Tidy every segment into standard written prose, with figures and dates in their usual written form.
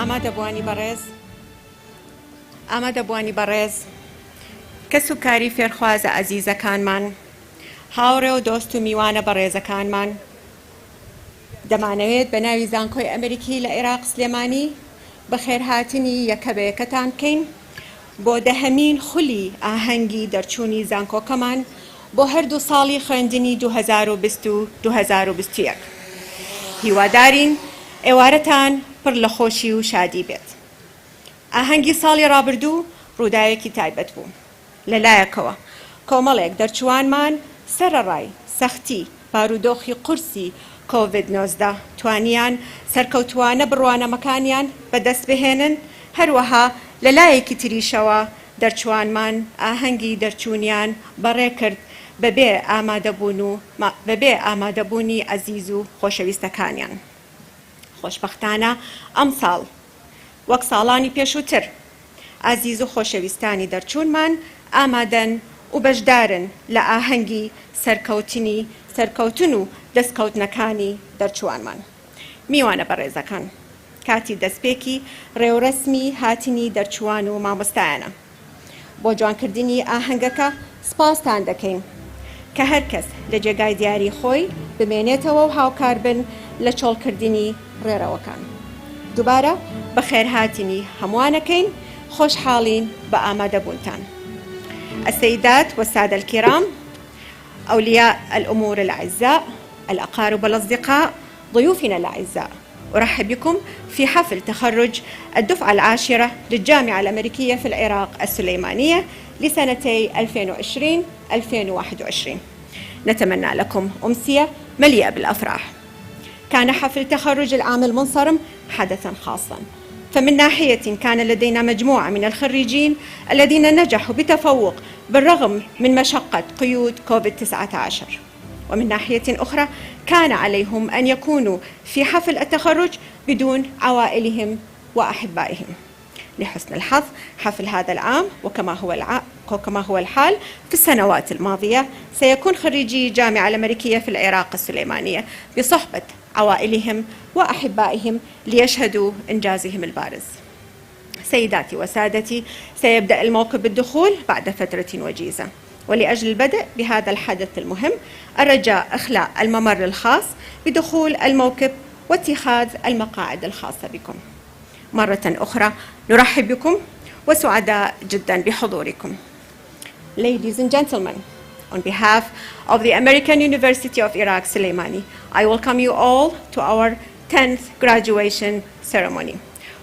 ئامادەبوانی بەڕێز کەس و کاری فێرخوازە ئەزیزەکانمان، هاوڕێ و دۆست و میوانە بەڕێزەکانمان، دەمانەوێت بە ناوی زانکۆی ئەمریکی لە عێراق سلێمانی بەخێرهاتنی یەکەبەیەکەتان بکەین بۆ دەهەمین خولی ئاهەنگی دەرچوونی زانکۆکەمان بۆ هەردوو ساڵی خوێندنی 2020 و 2021. هیوادارین ئێوارەتان پڕ لە خۆشی و شادی بێت. ئاهەنگی ساڵی ڕابردوو ڕووداوێکی تایبەت بوو. لەلایەکەوە کۆمەڵێک دەرچوانمان سەرەڕای سەختی بارودۆخی قورسی کۆڤید-19 توانیان سەرکەوتوانە بڕوانەمەکانیان بەدەست بهێنن، هەروەها لەلایەکی تریشەوە دەرچوانمان ئاهەنگی دەرچوونیان بەڕێ کرد بەبێ ئامادەبوونی ئەزیز و خۆشەویستەکانیان. خۆشبەختانە ئەم ساڵ وەک ساڵانی پێشووتر ئازیز و خۆشەویستانی دەرچوونمان ئامادەن و بەشدارن لە ئاهەنگی سەرکەوتن و دەستکەوتنەکانی دەرچوانمان. میوانە بەڕێزەکان، کاتی دەستپێکی ڕێوڕەسمی هاتنی دەرچوان و مامۆستایانە. بۆ جوانکردنی ئاهەنگەکە سپاستان دەکەین کە هەر کەس لە جێگای دیاری خۆی بمێنێتەوە و هاوکار بن لە چۆڵکردنی ڕێڕەوەکان. دووبارە بە خێرهاتنی هەمووانەکەین، خۆشحاڵین بە ئامادەبوونتان. السيدات والسادة الكرام، أولياء الأمور الأعزاء، الأقارب والأصدقاء، ضيوفنا الأعزاء، أرحب بكم في حفل تخرج الدفعة العاشرة للجامعة الأمريكية في العراق السليمانية لسنتي 2020-2021. نتمنى لكم أمسية مليئة بالأفراح. كان حفل تخرج العام المنصرم حدثاً خاصاً، فمن ناحية كان لدينا مجموعة من الخريجين الذين نجحوا بتفوق بالرغم من مشقة قيود كوفيد-19، ومن ناحية أخرى كان عليهم أن يكونوا في حفل التخرج بدون عوائلهم وأحبائهم. لحسن الحظ حفل هذا العام وكما هو الحال في السنوات الماضية سيكون خريجي الجامعة الأمريكية في العراق السليمانية بصحبة عوائلهم وأحبائهم ليشهدوا إنجازهم البارز. سيداتي وسادتي، سيبدأ الموكب بالدخول بعد فترة وجيزة، ولأجل البدء بهذا الحدث المهم الرجاء إخلاء الممر الخاص بدخول الموكب واتخاذ المقاعد الخاصة بكم. مرة أخرى نرحب بكم وسعداء جدا بحضوركم. Ladies and gentlemen, on behalf of the American University of Iraq Sulaimani, I welcome you all to our 10th graduation ceremony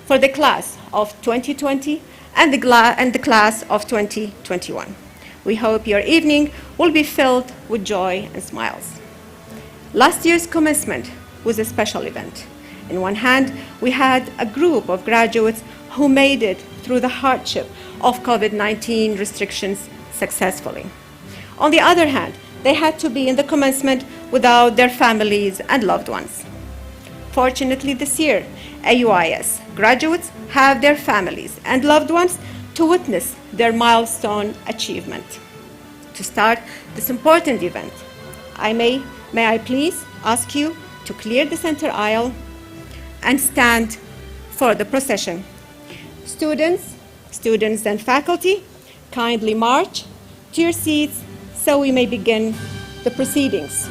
for the class of 2020 and the class of 2021. We hope your evening will be filled with joy and smiles. Last year's commencement was a special event. On one hand, we had a group of graduates who made it through the hardship of COVID-19 restrictions successfully. On the other hand, they had to be in the commencement without their families and loved ones. Fortunately, this year, AUIS graduates have their families and loved ones to witness their milestone achievement. To start this important event, may I please ask you to clear the center aisle and stand for the procession. Students and faculty, kindly march to your seats so we may begin the proceedings.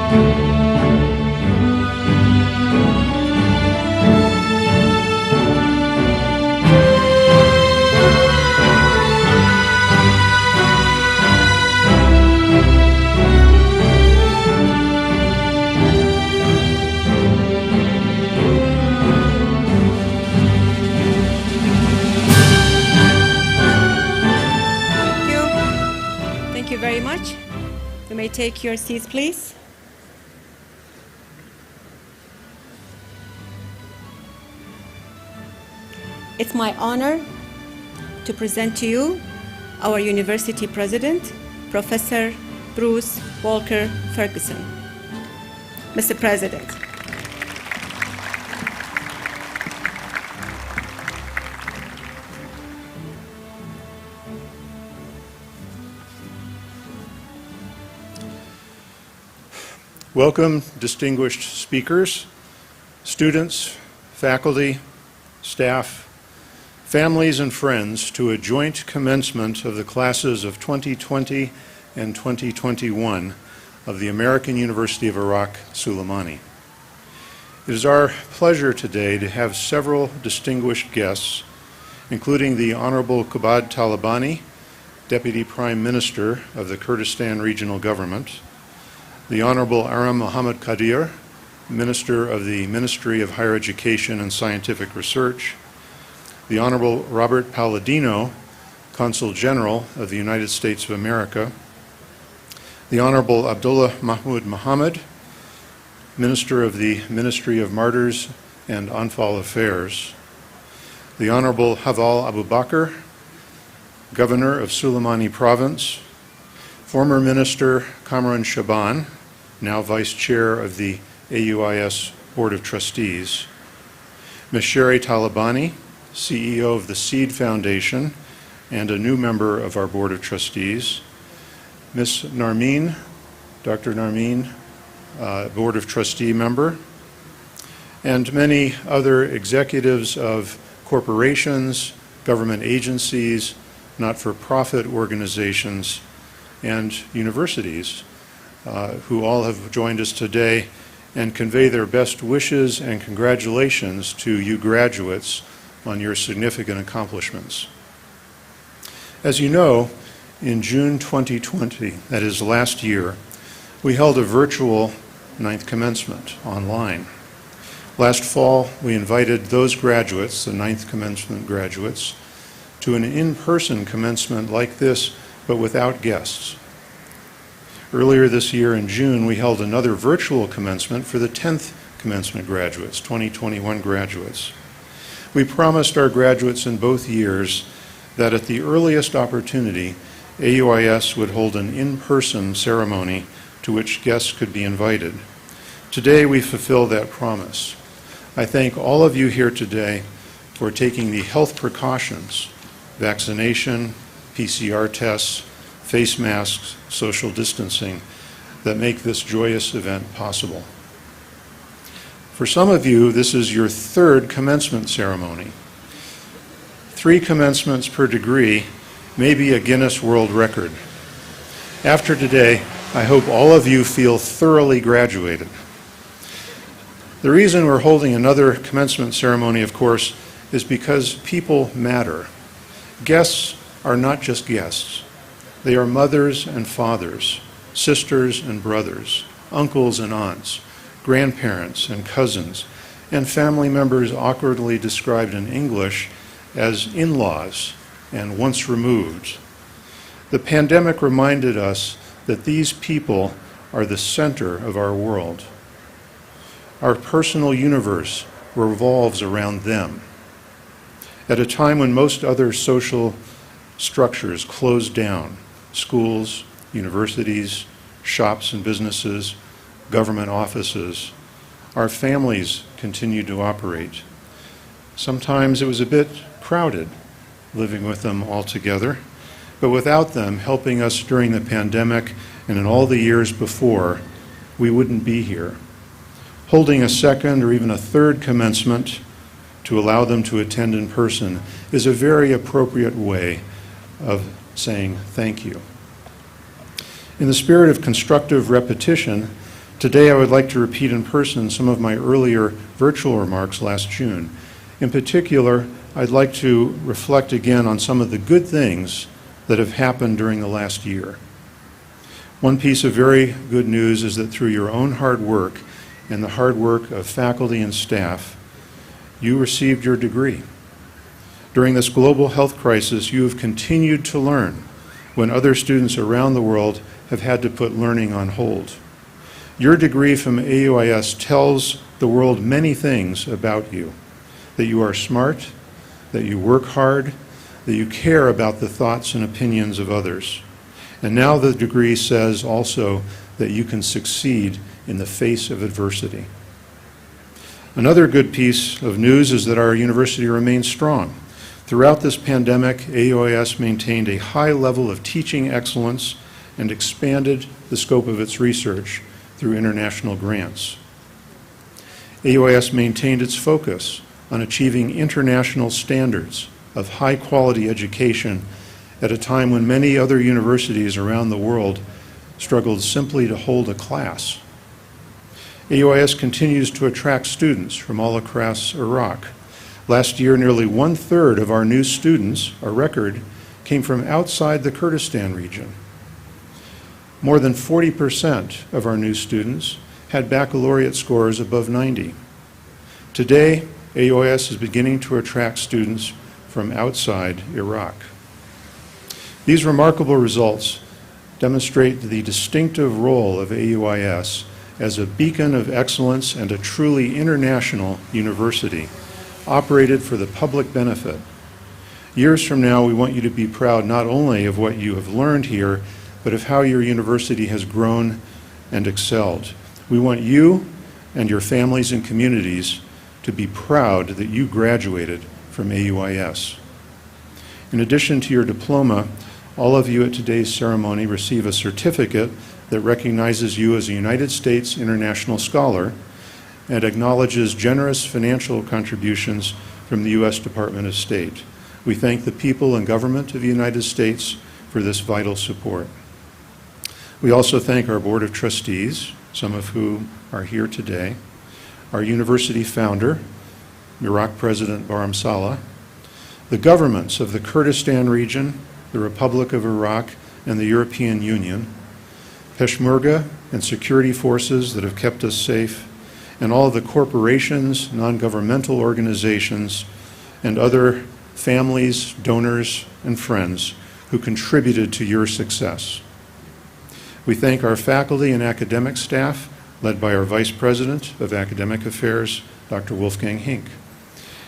Thank you very much. You may take your seats, please. It's my honor to present to you our university president, Professor Bruce Walker Ferguson. Mr. President. Welcome, distinguished speakers, students, faculty, staff, families, and friends to a joint commencement of the classes of 2020 and 2021 of the American University of Iraq, Suleimani. It is our pleasure today to have several distinguished guests, including the Honorable Qubad Talabani, Deputy Prime Minister of the Kurdistan Regional Government, the Honorable Aram Mohammad Qadir, Minister of the Ministry of Higher Education and Scientific Research, the Honorable Robert Palladino, Consul General of the United States of America, the Honorable Abdullah Mahmoud Mohammed, Minister of the Ministry of Martyrs and Anfal Affairs, the Honorable Haval Abu Bakr, Governor of Suleimani Province, former Minister Kamran Shaban, now Vice Chair of the AUIS Board of Trustees, Ms. Sherry Talabani, CEO of the Seed Foundation and a new member of our Board of Trustees, Ms. Narmeen, Dr. Narmeen, Board of Trustee member, and many other executives of corporations, government agencies, not-for-profit organizations, and universities who all have joined us today and convey their best wishes and congratulations to you graduates on your significant accomplishments. As you know, in June 2020, that is last year, we held a virtual 9th commencement online. Last fall, we invited those graduates, the 9th commencement graduates, to an in-person commencement like this, but without guests. Earlier this year in June, we held another virtual commencement for the 10th commencement graduates, 2021 graduates. We promised our graduates in both years that at the earliest opportunity, AUIS would hold an in-person ceremony to which guests could be invited. Today, we fulfill that promise. I thank all of you here today for taking the health precautions, vaccination, PCR tests, face masks, social distancing, that make this joyous event possible. For some of you, this is your third commencement ceremony. 3 commencements per degree may be a Guinness World Record. After today, I hope all of you feel thoroughly graduated. The reason we're holding another commencement ceremony, of course, is because people matter. Guests are not just guests. They are mothers and fathers, sisters and brothers, uncles and aunts, grandparents and cousins, and family members awkwardly described in English as in-laws and once removed. The pandemic reminded us that these people are the center of our world. Our personal universe revolves around them. At a time when most other social structures closed down, schools, universities, shops and businesses, government offices, our families continued to operate. Sometimes it was a bit crowded living with them all together, but without them helping us during the pandemic and in all the years before, we wouldn't be here. Holding a second or even a third commencement to allow them to attend in person is a very appropriate way of saying thank you. In the spirit of constructive repetition, Today, I would like to repeat in person some of my earlier virtual remarks last June. In particular, I'd like to reflect again on some of the good things that have happened during the last year. One piece of very good news is that through your own hard work and the hard work of faculty and staff, you received your degree. During this global health crisis, you have continued to learn when other students around the world have had to put learning on hold. Your degree from AUIS tells the world many things about you, that you are smart, that you work hard, that you care about the thoughts and opinions of others. And now the degree says also that you can succeed in the face of adversity. Another good piece of news is that our university remains strong. Throughout this pandemic, AUIS maintained a high level of teaching excellence and expanded the scope of its research through international grants. AUIS maintained its focus on achieving international standards of high-quality education at a time when many other universities around the world struggled simply to hold a class. AUIS continues to attract students from all across Iraq. Last year, nearly 1/3 of our new students, a record, came from outside the Kurdistan region. More than 40% of our new students had baccalaureate scores above 90. Today, AUIS is beginning to attract students from outside Iraq. These remarkable results demonstrate the distinctive role of AUIS as a beacon of excellence and a truly international university, operated for the public benefit. Years from now, we want you to be proud not only of what you have learned here, but of how your university has grown and excelled. We want you and your families and communities to be proud that you graduated from AUIS. In addition to your diploma, all of you at today's ceremony receive a certificate that recognizes you as a United States International Scholar and acknowledges generous financial contributions from the U.S. Department of State. We thank the people and government of the United States for this vital support. We also thank our Board of Trustees, some of whom are here today, our university founder, Iraq President Barham Saleh, the governments of the Kurdistan region, the Republic of Iraq, and the European Union, Peshmerga and security forces that have kept us safe, and all of the corporations, non-governmental organizations, and other families, donors, and friends who contributed to your success. We thank our faculty and academic staff, led by our Vice President of Academic Affairs, Dr. Wolfgang Hink.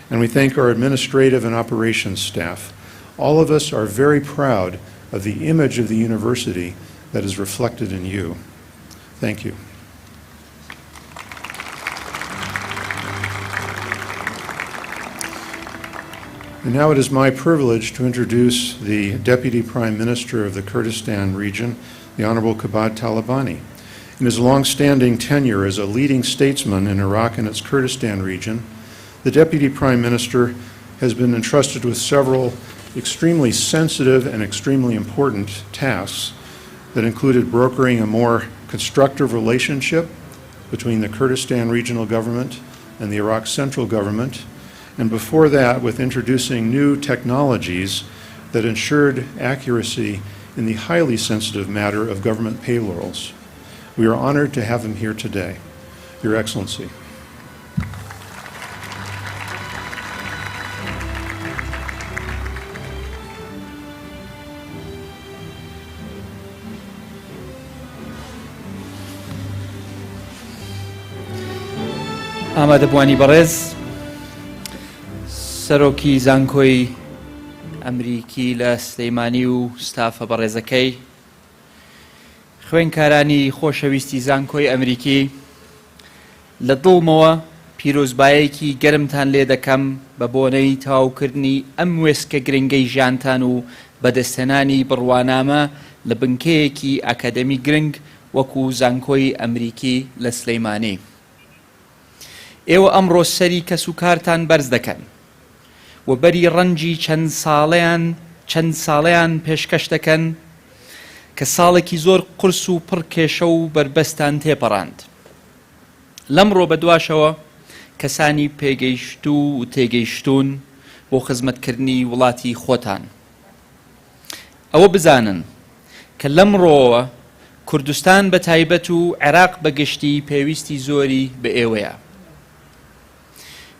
And we thank our administrative and operations staff. All of us are very proud of the image of the university that is reflected in you. Thank you. And now it is my privilege to introduce the Deputy Prime Minister of the Kurdistan region, the Honorable Kabad Talabani. In his long-standing tenure as a leading statesman in Iraq and its Kurdistan region, the Deputy Prime Minister has been entrusted with several extremely sensitive and extremely important tasks that included brokering a more constructive relationship between the Kurdistan regional government and the Iraq central government, and before that with introducing new technologies that ensured accuracy in the highly sensitive matter of government payrolls. We are honored to have him here today. Your Excellency. ئامادەبوانی بەڕێز سەرۆکی زانکۆی ئەمریکی لە سلەیمانی و ستافە بەڕێزەکەی، خوێندکارانی خۆشەویستی زانکۆی ئەمریکی، لە دڵمەوە پیرۆزبایەکی گەرمتان لێ دەکەم بە بۆنەی تەواوکردنی ئەم وێستکە گرنگەی ژیانتان و بەدەستهێنانی بڕوانامە لە بنکەیەکی ئاکادەمی گرنگ وەکو زانکۆی ئەمریکی لە سلەیمانی. ئێوە ئەمڕۆ سەری کەس و کارتان بەرز دەکەن و بەری ڕەنجی چەند ساڵەیان پێشکەش دەکەن کە ساڵێکی زۆر قرس و پڕ کێشە و بربەستان تێپەڕاند. لەمڕۆ بەدواشەوە کەسانی پێگەیشتوو و تێگەیشتوون بۆ خزمەتکردنی وڵاتی خۆتان. ئەوە بزانن کە لەمڕۆوە کوردستان بە تایبەت و عێراق بەگشتی پێویستی زۆری بە ئێوەیە.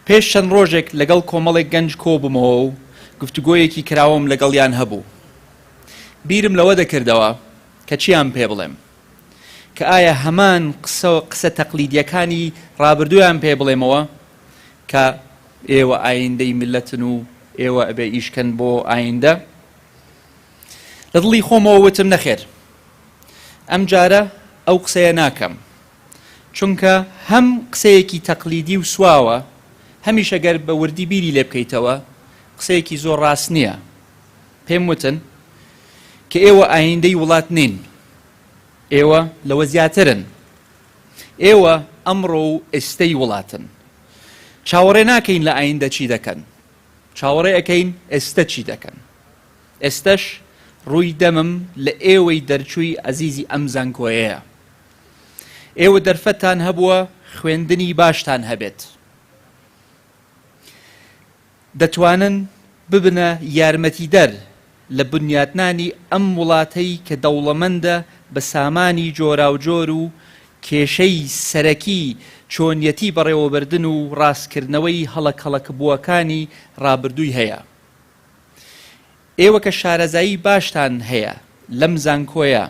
پێش چەند ڕۆژێک لەگەڵ کۆمەڵێک گەنج کۆبوومەوە و گفتوگۆیەکی کراوەم لەگەڵیان هەبوو. بیرم لەوە دەکردەوە کە چیان پێ بڵێم، کە ئایا هەمان قسە تەقلیدیەکانی ڕابردوویان پێ بڵێمەوە کە ئێوە ئایندەی میلەتن و ئێوە ئەبێ ئیشکەن بۆ ئایندە. لە دڵی خۆمەوە وتم نەخێر، ئەم جارە ئەو قسەیە ناکەم، چونکە هەم قسەیەکی تەقلیدی و سواوە، هەمیشە گەر بە وردی بیری لێ بکەیتەوە قسەیەکی زۆر ڕاست نییە. پێم وتن کە ئێوە ئایندەی وڵات نین، ئێوە لەوە زیاترن، ئێوە ئەمڕۆ و ئێستەی وڵاتن. چاوەڕێ ناکەین لە ئایندە چی دەکەن، چاوەڕێ ئەەکەین ئێستە چی دەکەن. ئێستەش ڕووی دەمم لە ئێوەی دەرچووی ئەزیزی ئەم زانکۆیەیە. ئێوە دەرفەتان هەبووە خوێندنی باشتان هەبێت، دەتوانن ببنە یارمەتیدەر لە بنیاتنانی ئەم وڵاتەی کە دەوڵەمەندە بە سامانی جۆراوجۆر و کێشەی سەرەکی چۆنیەتی بەڕێوەبردن و ڕاستکردنەوەی هەڵەکەڵەکبووەکانی ڕابردووی هەیە. ئێوە کە شارەزایی باشتان هەیە لەم زانکۆیە،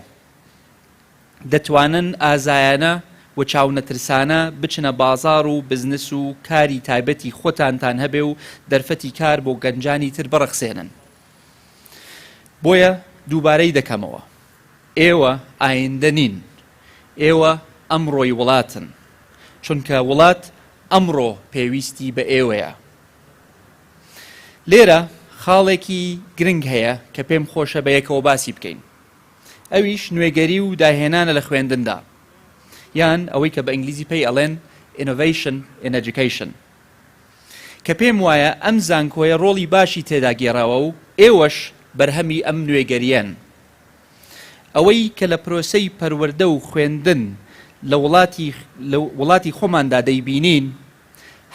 دەتوانن ئازایانە و چاونەترسانە بچنە بازار و بزنس و کاری تایبەتی خۆتانتان هەبێ و دەرفەتی کار بۆ گەنجانی تر بڕەخسێنن. بۆیە دووبارەی دەکەمەوە، ئێوە ئایندە نین، ئێوە ئەمڕۆی وڵاتن، چونکە وڵات ئەمڕۆ پێویستی بە ئێوەیە. لێرە خاڵێکی گرنگ هەیە کە پێم خۆشە بە یەکەوە باسی بکەین، ئەویش نوێگەری و داهێنانە لە خوێندندا، یان ئەوەی کە بە ئینگلیزی پێی ئەڵێن innovation in education، کە پێم وایە ئەم زانکۆیە ڕۆڵی باشی تێدا گێڕاوە و ئێوەش بەرهەمی ئەم نوێگەریان. ئەوەی کە لە پرۆسەی پەروەردە و خوێندن لە وڵاتی خۆماندا دەیبینین،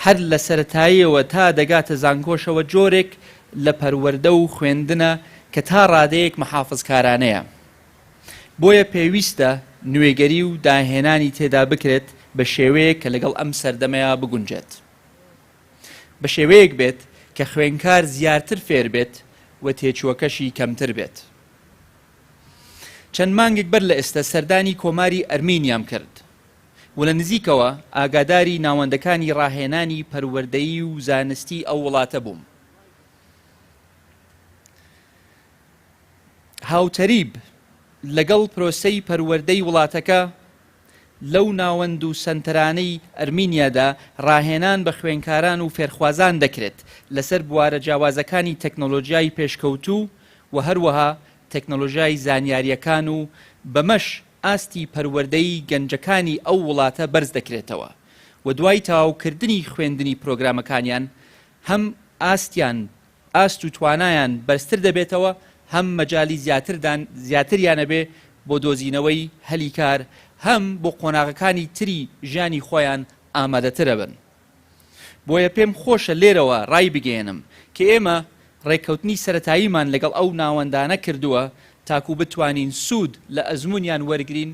هەر لە سەرەتاییەوە تا دەگاتە زانکۆشەوە جۆرێک لە پەروەردە و خوێندنە کە تا ڕادەیەک محافظکارانەیە. بۆیە پێویستە نوێگەری و داهێنانی تێدا بکرێت بە شێوەیەک کە لەگەڵ ئەم سەردەمەیە بگونجێت، بە شێوەیەک بێت کە خوێنکار زیاتر فێر بێت و تێچووەکەشی کەمتر بێت. چەند مانگێک بەر لە ئێستا سەردانی کۆماری ئەرمینیام کرد و لە نزیکەوە ئاگاداری ناوەندەکانی ڕاهێنانی پەروەردەیی و زانستی ئەو وڵاتە بووم. هاوتەریب لەگەڵ پرۆسەی پەروەردەی وڵاتەکە لەو ناوەند و سنتەرانەی ئەرمینیادا ڕاهێنان بە خوێنکاران و فێرخوازان دەکرێت لەسەر بوارە جیاوازەکانی تەکنۆلۆژیای پێشکەوتوو و هەروەها تەکنۆلۆژیای زانیاریەکان و بەمەش ئاستی پەروەردەی گەنجەکانی ئەو وڵاتە بەرز دەکرێتەوە و دوای تەواوکردنی خوێندنی پرۆگرامەکانیان هەم ئاست و توانایان بەرزتر دەبێتەوە، هەم مەجالی زیاتریانە بێ بۆ دۆزینەوەی هەلی کار، هەم بۆ قۆناغەکانی تری ژیانی خۆیان ئامادەترە بن. بۆیە پێم خۆشە لێرەوە ڕای بگەێنم کە ئێمە ڕێککەوتنی سەرەتاییمان لەگەڵ ئەو ناوەندانە کردووە تاکو بتوانین سوود لە ئەزمونیان وەرگرین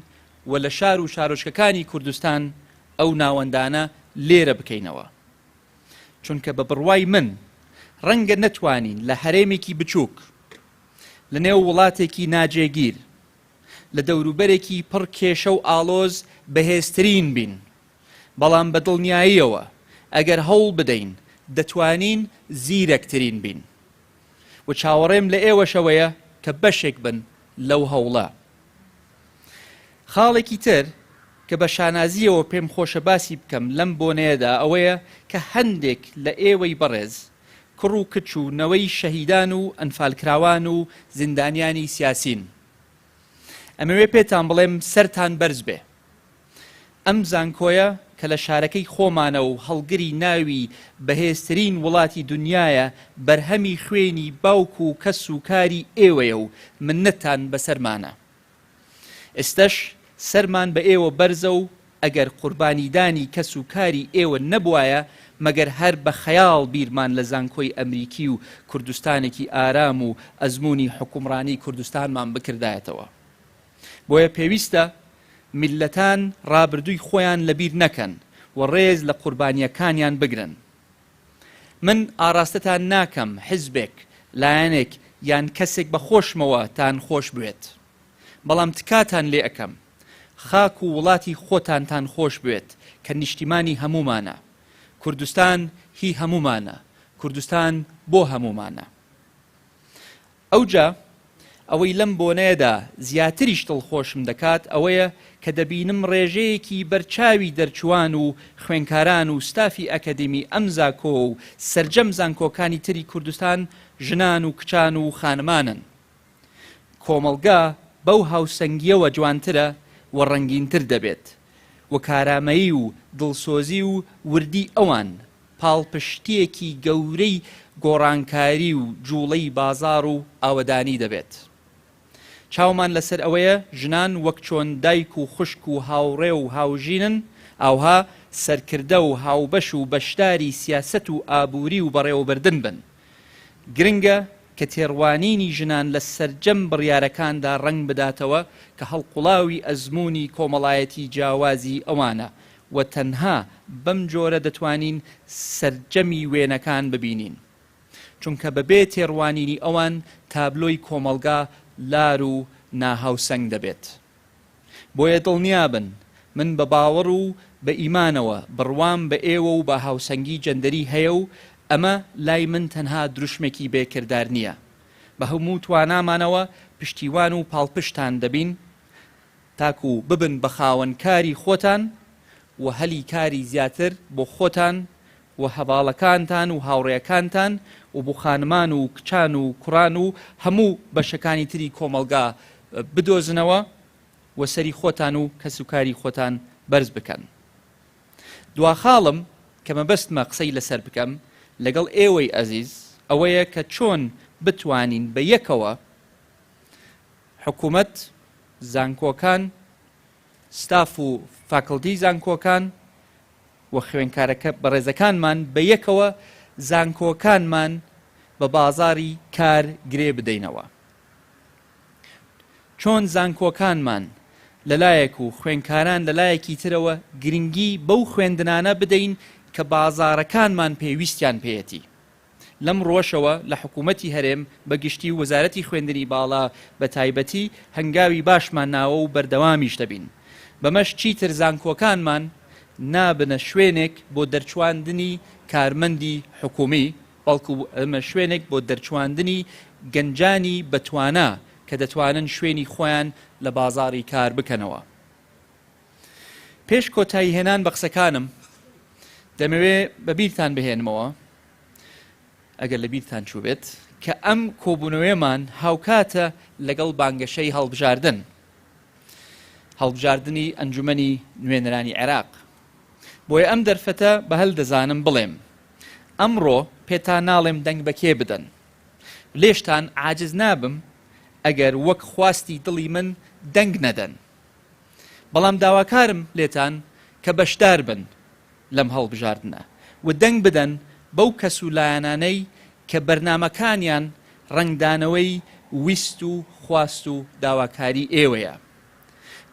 و لە شار و شارۆچکەکانی کوردستان ئەو ناوەندانە لێرە بکەینەوە. چونکە بە بڕوای من ڕەنگە نەتوانین لە هەرێمێکی بچووک لە نێو وڵاتێکی ناجێگیر لە دەوروبەرێکی پڕ کێشە و ئاڵۆز بەهێزترین بین، بەڵام بە دڵنیاییەوە ئەگەر هەوڵ بدەین دەتوانین زیرەکترین بین و چاوەڕێم لە ئێوەشەوەیە کە بەشێک بن لەو هەوڵە. خاڵێکی تر کە بە شانازیەوە پێم خۆشە باسی بکەم لەم بۆنەیەدا ئەوەیە کە هەندێک لە ئێوەی بەڕێز کوڕ و کچ و نەوەی شەهیدان و ئەنفالکراوان و زیندانیانی سیاسین، ئەمەوێ پێتان بڵێم سەرتان بەرز بێ. ئەم زانکۆیە کە لە شارەکەی خۆمانە و هەڵگری ناوی بەهێزترین وڵاتی دنیاە بەرهەمی خوێنی باوک و کەس و کاری ئێوەیە و منەتان بەسەرمانە. ئێستەش سەرمان بە ئێوە بەرزە و ئەگەر قوربانیدانی کەس و کاری ئێوە نەبوایە مەگەر هەر بە خەیاڵ بیرمان لە زانکۆی ئەمریکی و کوردستانێکی ئارام و ئەزمموی حکومڕانی کوردستانمان بکردایەتەوە. بۆیە پێویستە میلەتان ڕابردووی خۆیان لەبیر نەکەن و ڕێز لە قوربانیەکانیان بگرن. من ئاراستەتان ناکەم حیزبێک لایەنێک یان کەسێک بە خۆشمەوە تان خۆش بوێت، بەڵام تکاتان لێ ئەەکەم خاک و وڵاتی خۆتانتان خۆش بوێت کە نیشتیمانی هەمومانە. کوردستان هی هەمومانە، کوردستان بۆ هەمومانە. ئەوجا ئەوەی لەم بۆنەیەدا زیاتریش دڵخۆشم دەکات ئەوەیە کە دەبینم ڕێژەیەکی بەرچاوی دەرچوان و خوێنکاران و ستافی ئەکەدمی ئەم زانکۆ و سەرجەم زانکۆکانی تری کوردستان ژنان و کچان و خانمانن. کۆمەڵگا بەو هاوسەنگیەوە جوانترە و ڕەنگینتر دەبێت و کارامەیی و دڵسۆزی و وردی ئەوان پاڵپشتیەکی گەورەی گۆڕانکاری و جوڵەی بازار و ئاوەدانی دەبێت. چاومان لەسەر ئەوەیە ژنان وەک چۆن دایک و خوشک و هاوڕێ و هاوژینن ئاوها سەرکردە و هاوبەش و بەشداری سیاسەت و ئابووری و بەڕێوەبردن بن. گرنگە کە تێڕوانینی ژنان لە سەرجەم بڕیارەکاندا ڕنگ بداتەوە کە هەڵقوڵاوی ئەزمموی کۆمەڵایەتی جیاوازی ئەوانە و تەنها بەم جۆرە دەتوانین سەرجەمی وێنەکان ببینین، چونکە بەبێ تێڕوانینی ئەوان تابلۆی کۆمەڵگا لار و ناهاوسەنگ دەبێت. بۆیە دڵنیابن من بە باوەڕ و بە ئیمانەوە بڕوام بە ئێوە و بە هاوسەنگی جەندەری هەیە و ئەمە لای من تەنها دروشمێکی بێکردار نییە. بە هەموو توانامانەوە پشتیوان و پاڵپشتان دەبین تاکو ببن بە خاوەنکاری خۆتان و هەلی کاری زیاتر بۆ خۆتان و هەواڵەکانتان و هاوڕێیەکانتان و بۆ خانمان و کچان و کوڕان و هەموو بەشەکانی تری کۆمەڵگا بدۆزنەوە و سەری خۆتان و کەسوکاری خۆتان بەرز بکەن. دواخاڵم کە مەبەستمە قسەی لەسەر بکەم لەگەڵ ئێوەی ئەزیز ئەوەیە کە چۆن بتوانین بە یەکەوە حکوومەت، زانکۆکان، ستاف و فاکڵتی زانکۆکان و خوێنکارەکە بەڕێزەکانمان بە یەکەوە زانکۆکانمان بە بازاری کار گرێ بدەینەوە. چۆن زانکۆکانمان لەلایەک و خوێنکاران لەلایەکی ترەوە گرنگی بەو خوێندنانە بدەین کە بازارەکانمان پێویستیان پێیەتی. لەم ڕۆژەوە لە حکوومەتی هەرێم بەگشتی وەزارەتی خوێندنی باڵا بە تایبەتی هەنگاوی باشمان ناوە و بەردەوامیش دەبین. بەمەش چیتر زانکۆکانمان نابنە شوێنێک بۆ دەرچواندنی کارمەندی حکومی، بەڵکو ئەمە شوێنێک بۆ دەرچواندنی گەنجانی بەتوانە کە دەتوانن شوێنی خۆیان لە بازاری کار بکەنەوە. پێش کۆتایی هێنان بە قسەکانم دەمەوێ بەبیرتان بهێنمەوە ئەگەر لە بیرتان چوو بێت کە ئەم کۆبوونەوەیەمان هاوکاتە لەگەڵ بانگەشەی هەڵبژاردنی ئەنجومەنی نوێنەرانی عێراق. بۆیە ئەم دەرفەتە بە هەل دەزانم بڵێم ئەمڕۆ پێتان ناڵێم دەنگ بەکێ بدەن. لێشتان عاجز نابم ئەگەر وەک خواستی دڵی من دەنگ نەدەن، بەڵام داواکارم لێتان کە بەشدار بن لەم هەڵبژاردنە و دەنگ بدەن بەو کەس و لایەنانەی کە بەرنامەکانیان ڕنگدانەوەی ویست و خواست و داواکاری ئێوەیە.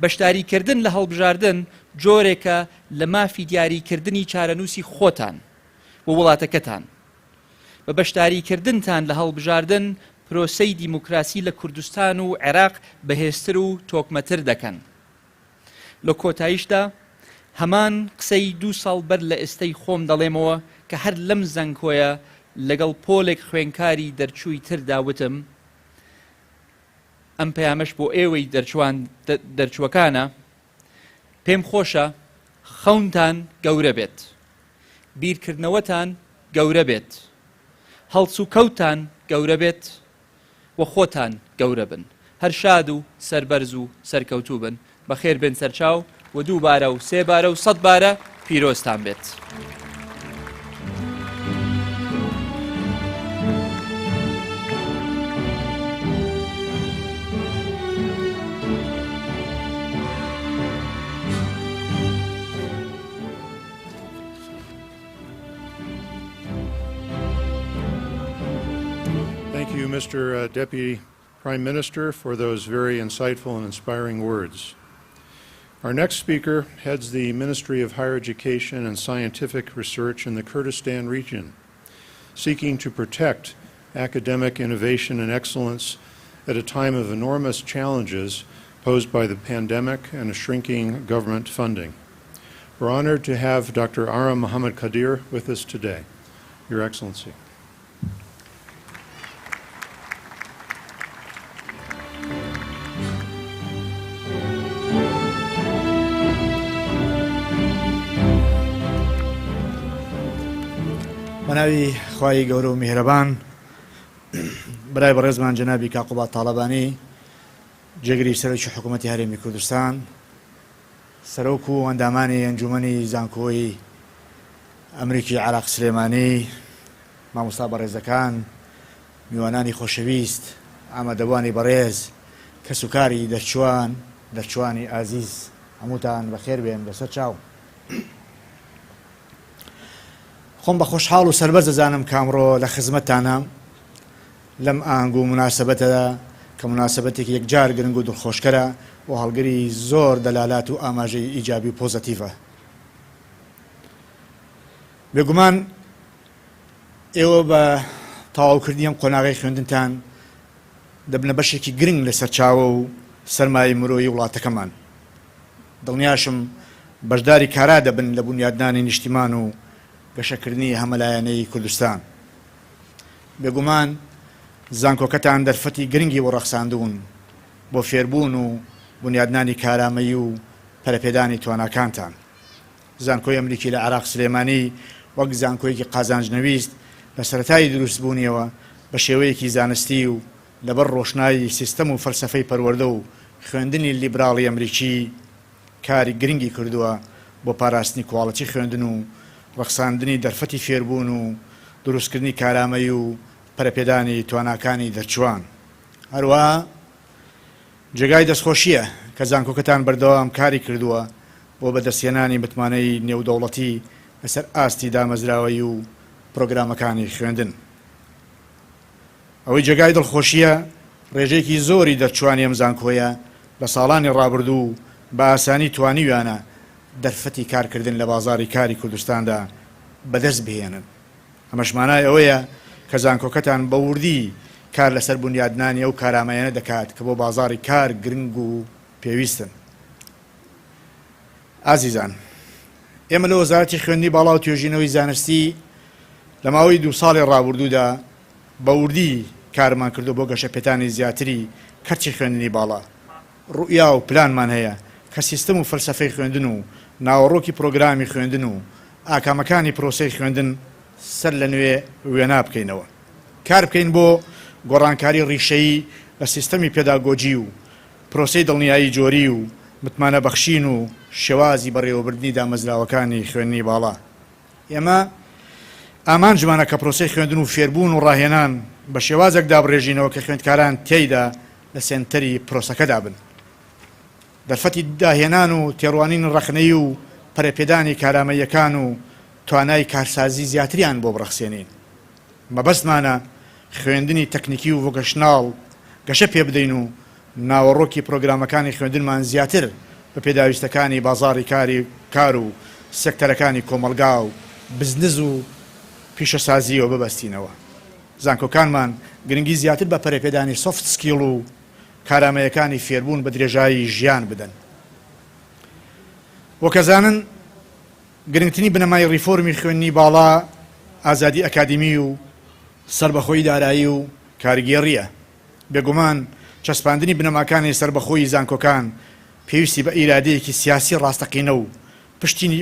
بەشداریکردن لە هەڵبژاردن جۆرێکە لە مافی دیاریکردنی چارەنووسی خۆتان و وڵاتەکەتان. بە بەشداریکردنتان لە هەڵبژاردن پرۆسەی دیموکراسی لە کوردستان و عێراق بەهێزتر و تۆکمەتر دەکەن. لە کۆتاییشدا هەمان قسەی 2 ساڵ بەر لە ئێستەی خۆم دەڵێمەوە کە هەر لەم زەنکۆیە لەگەڵ پۆلێک خوێنکاری دەرچووی تر داوتم ئەم پەیامەش بۆ ئێوەی دەرچووەکانە پێم خۆشە خەونتان گەورە بێت، بیرکردنەوەتان گەورە بێت، هەڵس و کەوتان گەورە بێت و خۆتان گەورە بن. هەر شاد و سەربەرز و سەرکەوتوو بن. بەخێر بن سەرچاو و 2 بارە و 3 بارە و 100 بارە پیرۆستان بێت. you, Mr. Deputy Prime Minister, for those very insightful and inspiring words. Our next speaker heads the Ministry of Higher Education and Scientific Research in the Kurdistan region, seeking to protect academic innovation and excellence at a time of enormous challenges posed by the pandemic and a shrinking government funding. We're honored to have Dr. Aram Muhammad Qadir with us today. Your Excellency. بەناوی خوای گەورە و میهرەبان برای بەڕێزمان جەنابی کاقوبات تاڵەبانی جێگری سەرۆکی حکوومەتی هەرێمی کوردستان سەرۆک و ئەندامانی ئەنجومەنی زانکۆی ئەمریکی عراق سلێمانی مامۆستا بەڕێزەکان میوانانی خۆشەویست ئامادەبوانی بەڕێز کەس و کاری دەرچوانی ئازیز هەمووتان بەخێر بێن بەسەر چاو خۆم بە خۆشحاڵ و سەربەز دەزانم کامڕۆ لە خزمەتتانە لەم ئاهەنگ و مناسبەتەدا کە مناسبەتێکی یەکجار گرنگ و دڵخۆشکەرە و هەڵگری زۆر دەلالات و ئاماژەی ئیجابی و پۆزەتیڤە. بێگومان ئێوە بە تەواوکردنی ئەم قۆناغی خوێندنتان دەبنە بەشێکی گرنگ لەسەر چاوە و سەرمای مرۆیی وڵاتەکەمان. دڵنیاشم بەشداری کارا دەبن لە بنیادنانی نیشتیمان و گەشەکردنی هەمەلایەنەی کوردستان. بێگومان زانکۆکەتان دەرفەتی گرنگی بۆ ڕەخساندوون بۆ فێربوون و بنیادنانی کارامەیی و پەرەپێدانی تواناکانتان. زانکۆی ئەمریکی لە عراق سلێمانی وەک زانکۆیەکی قازانجنەویست لە سەرەتای دروستبوونیەوە بە شێوەیەکی زانستی و لەبەر ڕۆشنایی سیستەم و فەلسەفەی پەروەردە و خوێندنی لیبراڵی ئەمریکی کاری گرنگی کردووە بۆ پاراستنی کواڵەتی خوێندن و ڕەخساندنی دەرفەتی فێربوون و دروستکردنی کارامەیی و پەرەپێدانی تواناکانی دەرچوان. هەروەها جێگای دەستخۆشیە کە زانکۆکەتان بەردەوام کاری کردووە بۆ بەدەستهێنانی متمانەی نێودەوڵەتی لەسەر ئاستی دامەزراوەی و پرۆگرامەکانی خوێندن. ئەوەی جێگای دڵخۆشیە ڕێژەیەکی زۆری دەرچوانی ئەم زانکۆیە لە ساڵانی ڕابردوو بە ئاسانی توانیویانە دەرفەتی کارکردن لە بازاری کاری کوردستاندا بەدەست بهێنن. ئەمەش مانای ئەوەیە کە زانکۆکەتان بە وردی کار لەسەر بنیادنانی ئەو کارامەیانە دەکات کە بۆ بازاری کار گرنگ و پێویستن. ئازیزان، ئێمە لە وەزارەتی خوێندنی باڵا و توێژینەوەی زانستی لە ماوەی 2 ساڵی ڕابردوودا بە وردی کارمان کردو بۆ گەشەپێتانی زیاتری کەرچی خوێندنی باڵا. ڕوئیا و پلانمان هەیە کە سیستەم و فەلسەفەی خوێندن و ناوەڕۆکی پرۆگرامی خوێندن و ئاکامەکانی پرۆسەی خوێندن سەر لە نوێ وێنا بکەینەوە. کار بکەین بۆ گۆڕانکاری ڕیشەیی لە سیستەمی پێداگۆجی و پرۆسەی دڵنیایی جۆری و متمانە بەخشین و شێوازی بەڕێوەبردنی دامەزراوەکانی خوێندنی باڵا. ئێمە ئامانجمانە کە پرۆسەی خوێندن و فێربوون و ڕاهێنان بە شێوازێک دابڕێژینەوە کە خوێندکاران تێیدا لە سێنتەری پرۆسەکەدا بن. دەرفەتی داهێنان و تێڕوانین ڕەخنەی و پەرەپێدانی کارامەیەکان و توانای کارسازی زیاتریان بۆ بڕەخسێنین. مەبەستمانە خوێندنی تەکنیکی و ڤۆکەشناڵ گەشە پێ بدەین و ناوەڕۆکی پرۆگرامەکانی خوێندنمان زیاتر بە پێداویستەکانی بازاڕی کار و سێکتەرەکانی کۆمەلگا و بزنس و پیشەسازیەوە ببەستینەوە. زانکۆکانمان گرنگی زیاتر بە پەرەپێدانی سۆفت سکیڵ و کارامەیەکانی فێربوون بە درێژایی ژیان بدەن. وەکەزانن گرنگترین بنەمای ریفۆرمی خوێندنی باڵا ئازادی ئەکادیمی و سربەخۆی دارایی و کارگێڕیە. بێگومان چەسپاندنی بنەماکانی سربەخۆی زانکۆکان پێویستی بە ئیرادەیەکی سیاسی ڕاستەقینە و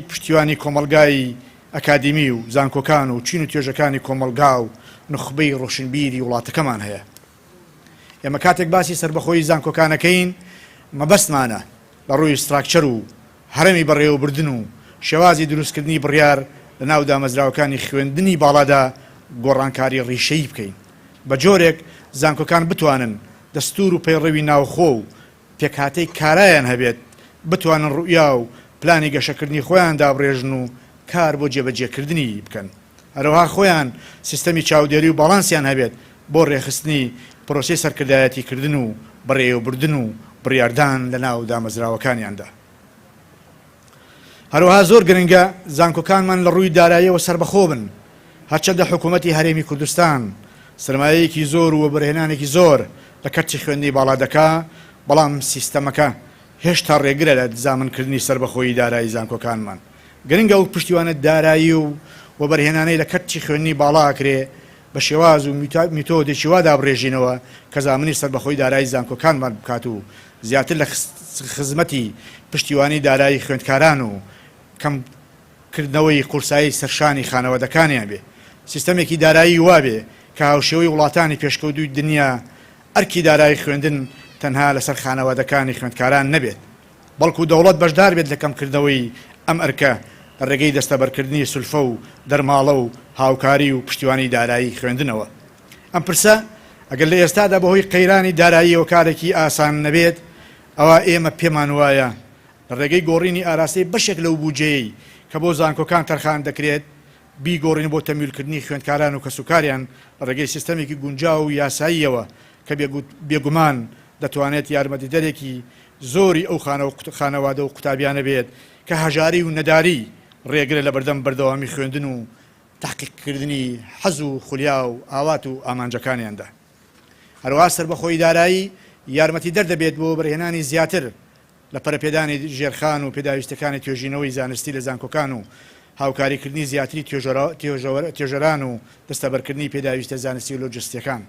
پشتیوانی کۆمەلگای ئەکادیمی و زانکۆکان و چین و توێژەکانی کۆمەلگا و نخبەی ڕۆشنبیری وڵاتەکەمان هەیە. ئێمە کاتێک باسی سربەخۆی زانکۆکانەکەین مەبەستمانە لە ڕووی ستراکچەر و هەرەمی بەڕێوەبردن و شێوازی دروستکردنی بڕیار لە ناو دامەزراوەکانی خوێندنی باڵادا گۆڕانکاری ڕیشەیی بکەین بە جۆرێک زانکۆکان بتوانن دەستور و پەیڕەوی ناوخۆ و پێکهاتەی کارایان هەبێت بتوانن ڕوئیا و پلانی گەشەکردنی خۆیان دابڕێژن و کار بۆ جێبەجێکردنی بکەن. هەروەها خۆیان سیستەمی چاودێری و باڵانسیان هەبێت بۆ ڕێخستنی پرۆسی سەرکردایەتیکردن و بەڕێوەبردن و بڕیاردان لە ناو دامەزراوەکانیاندا. هەروەها زۆر گرنگە زانکۆکانمان لە ڕووی داراییەوە سربەخۆ بن، هەرچەندە حکوومەتی هەرێمی کوردستان سرمایەیەکی زۆر و وەبەرهێنانێکی زۆر لە کەرچی خوێندنی باڵا دەکا، بەڵام سیستەمەکە هێشتا ڕێگرە لە دزامنکردنی سربەخۆیی دارایی زانکۆکانمان. گرنگە و پشتیوانە دارایی و وەبەرهێنانەی لە کەرچی خوێندنی باڵاکرێ بە شێواز و میتۆدێکی وا دابڕێژینەوە کە زامنی سربەخۆی دارایی زانکۆکانمان بکات و زیاتر لە خزمەتی پشتیوانی دارایی خوێندکاران و کەمکردنەوەی قورسایی سەرشانی خانەوەدەکانیان بێ. سیستەمێکی دارایی وابێ کە هاوشێوەی وڵاتانی پێشکەوتووی دنیا ئەرکی دارایی خوێندن تەنها لەسەر خانەوادەکانی خوێندکاران نەبێت، بەڵکو دەوڵەت بەشدار بێت لە کەمکردنەوەی ئەم ئەرکە لە ڕێگەی دەستەبەرکردنی سولفە و دەرماڵە و هاوکاری و پشتیوانی دارایی خوێندنەوە. ئەم پرسە ئەگەر لە ئێستادا بەهۆی قەیرانی داراییەوە کارێکی ئاسان نەبێت، ئەوە ئێمە پێمان وایە لە ڕێگەی گۆڕینی ئاراستەی بەشێک لەو بودجەیەی کە بۆ زانکۆکان تەرخان دەکرێت بیگۆڕین بۆ تەمیلکردنی خوێندکاران و کەسوکاریان لە ڕێگەی سیستەمێکی گونجاو و یاساییەوە کە بێگومان دەتوانێت یارمەتیدەرێکی زۆری ئەو خانەوادە و قوتابیانە بێت کە هەژاری و نەداری ڕێگرە لە بەردەم بەردەوامی خوێندن و تحقیقکردنی حەز و خولیا و ئاوات و ئامانجەکانیاندا. هەروەها سربەخۆی دارایی یارمەتی دەردەبێت بۆ بەرهێنانی زیاتر لە پەرەپێدانی ژێرخان و پێداویستەکانی توێژینەوەی زانستی لە زانکۆکان و هاوکاریکردنی زیاتری توێژەران و دەستەبەرکردنی پێداویستە زانستی و لۆجستیەکان.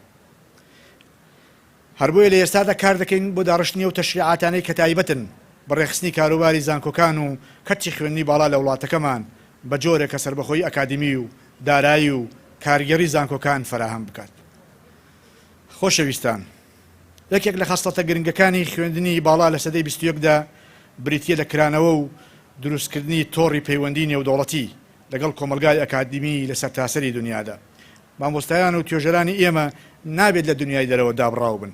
هەر بۆیە لە ئێستادا کار دەکەین بۆ داڕشتنی و تەشریعاتانەی کە تایبەتن بەڕێخستنی کاروباری زانکۆکان و کەرچی خوێندنی باڵا لە وڵاتەکەمان بە جۆرێک کە سربەخۆی ئەکادمی و دارایی و کارگەری زانکۆکان فراهەم بکات. خۆشەویستان، یەکێک لە خەستەتە گرنگەکانی خوێندنی باڵا لە سەدەی 21دا بریتیە لە کرانەوە و دروستکردنی تۆڕی پەیوەندی نێودەوڵەتی لەگەڵ کۆمەلگای ئەکادمی لە سەرتاسەری دنیادا. مامۆستایان و توێژەرانی ئێمە نابێت لە دنیای دەرەوە دابڕاو بن.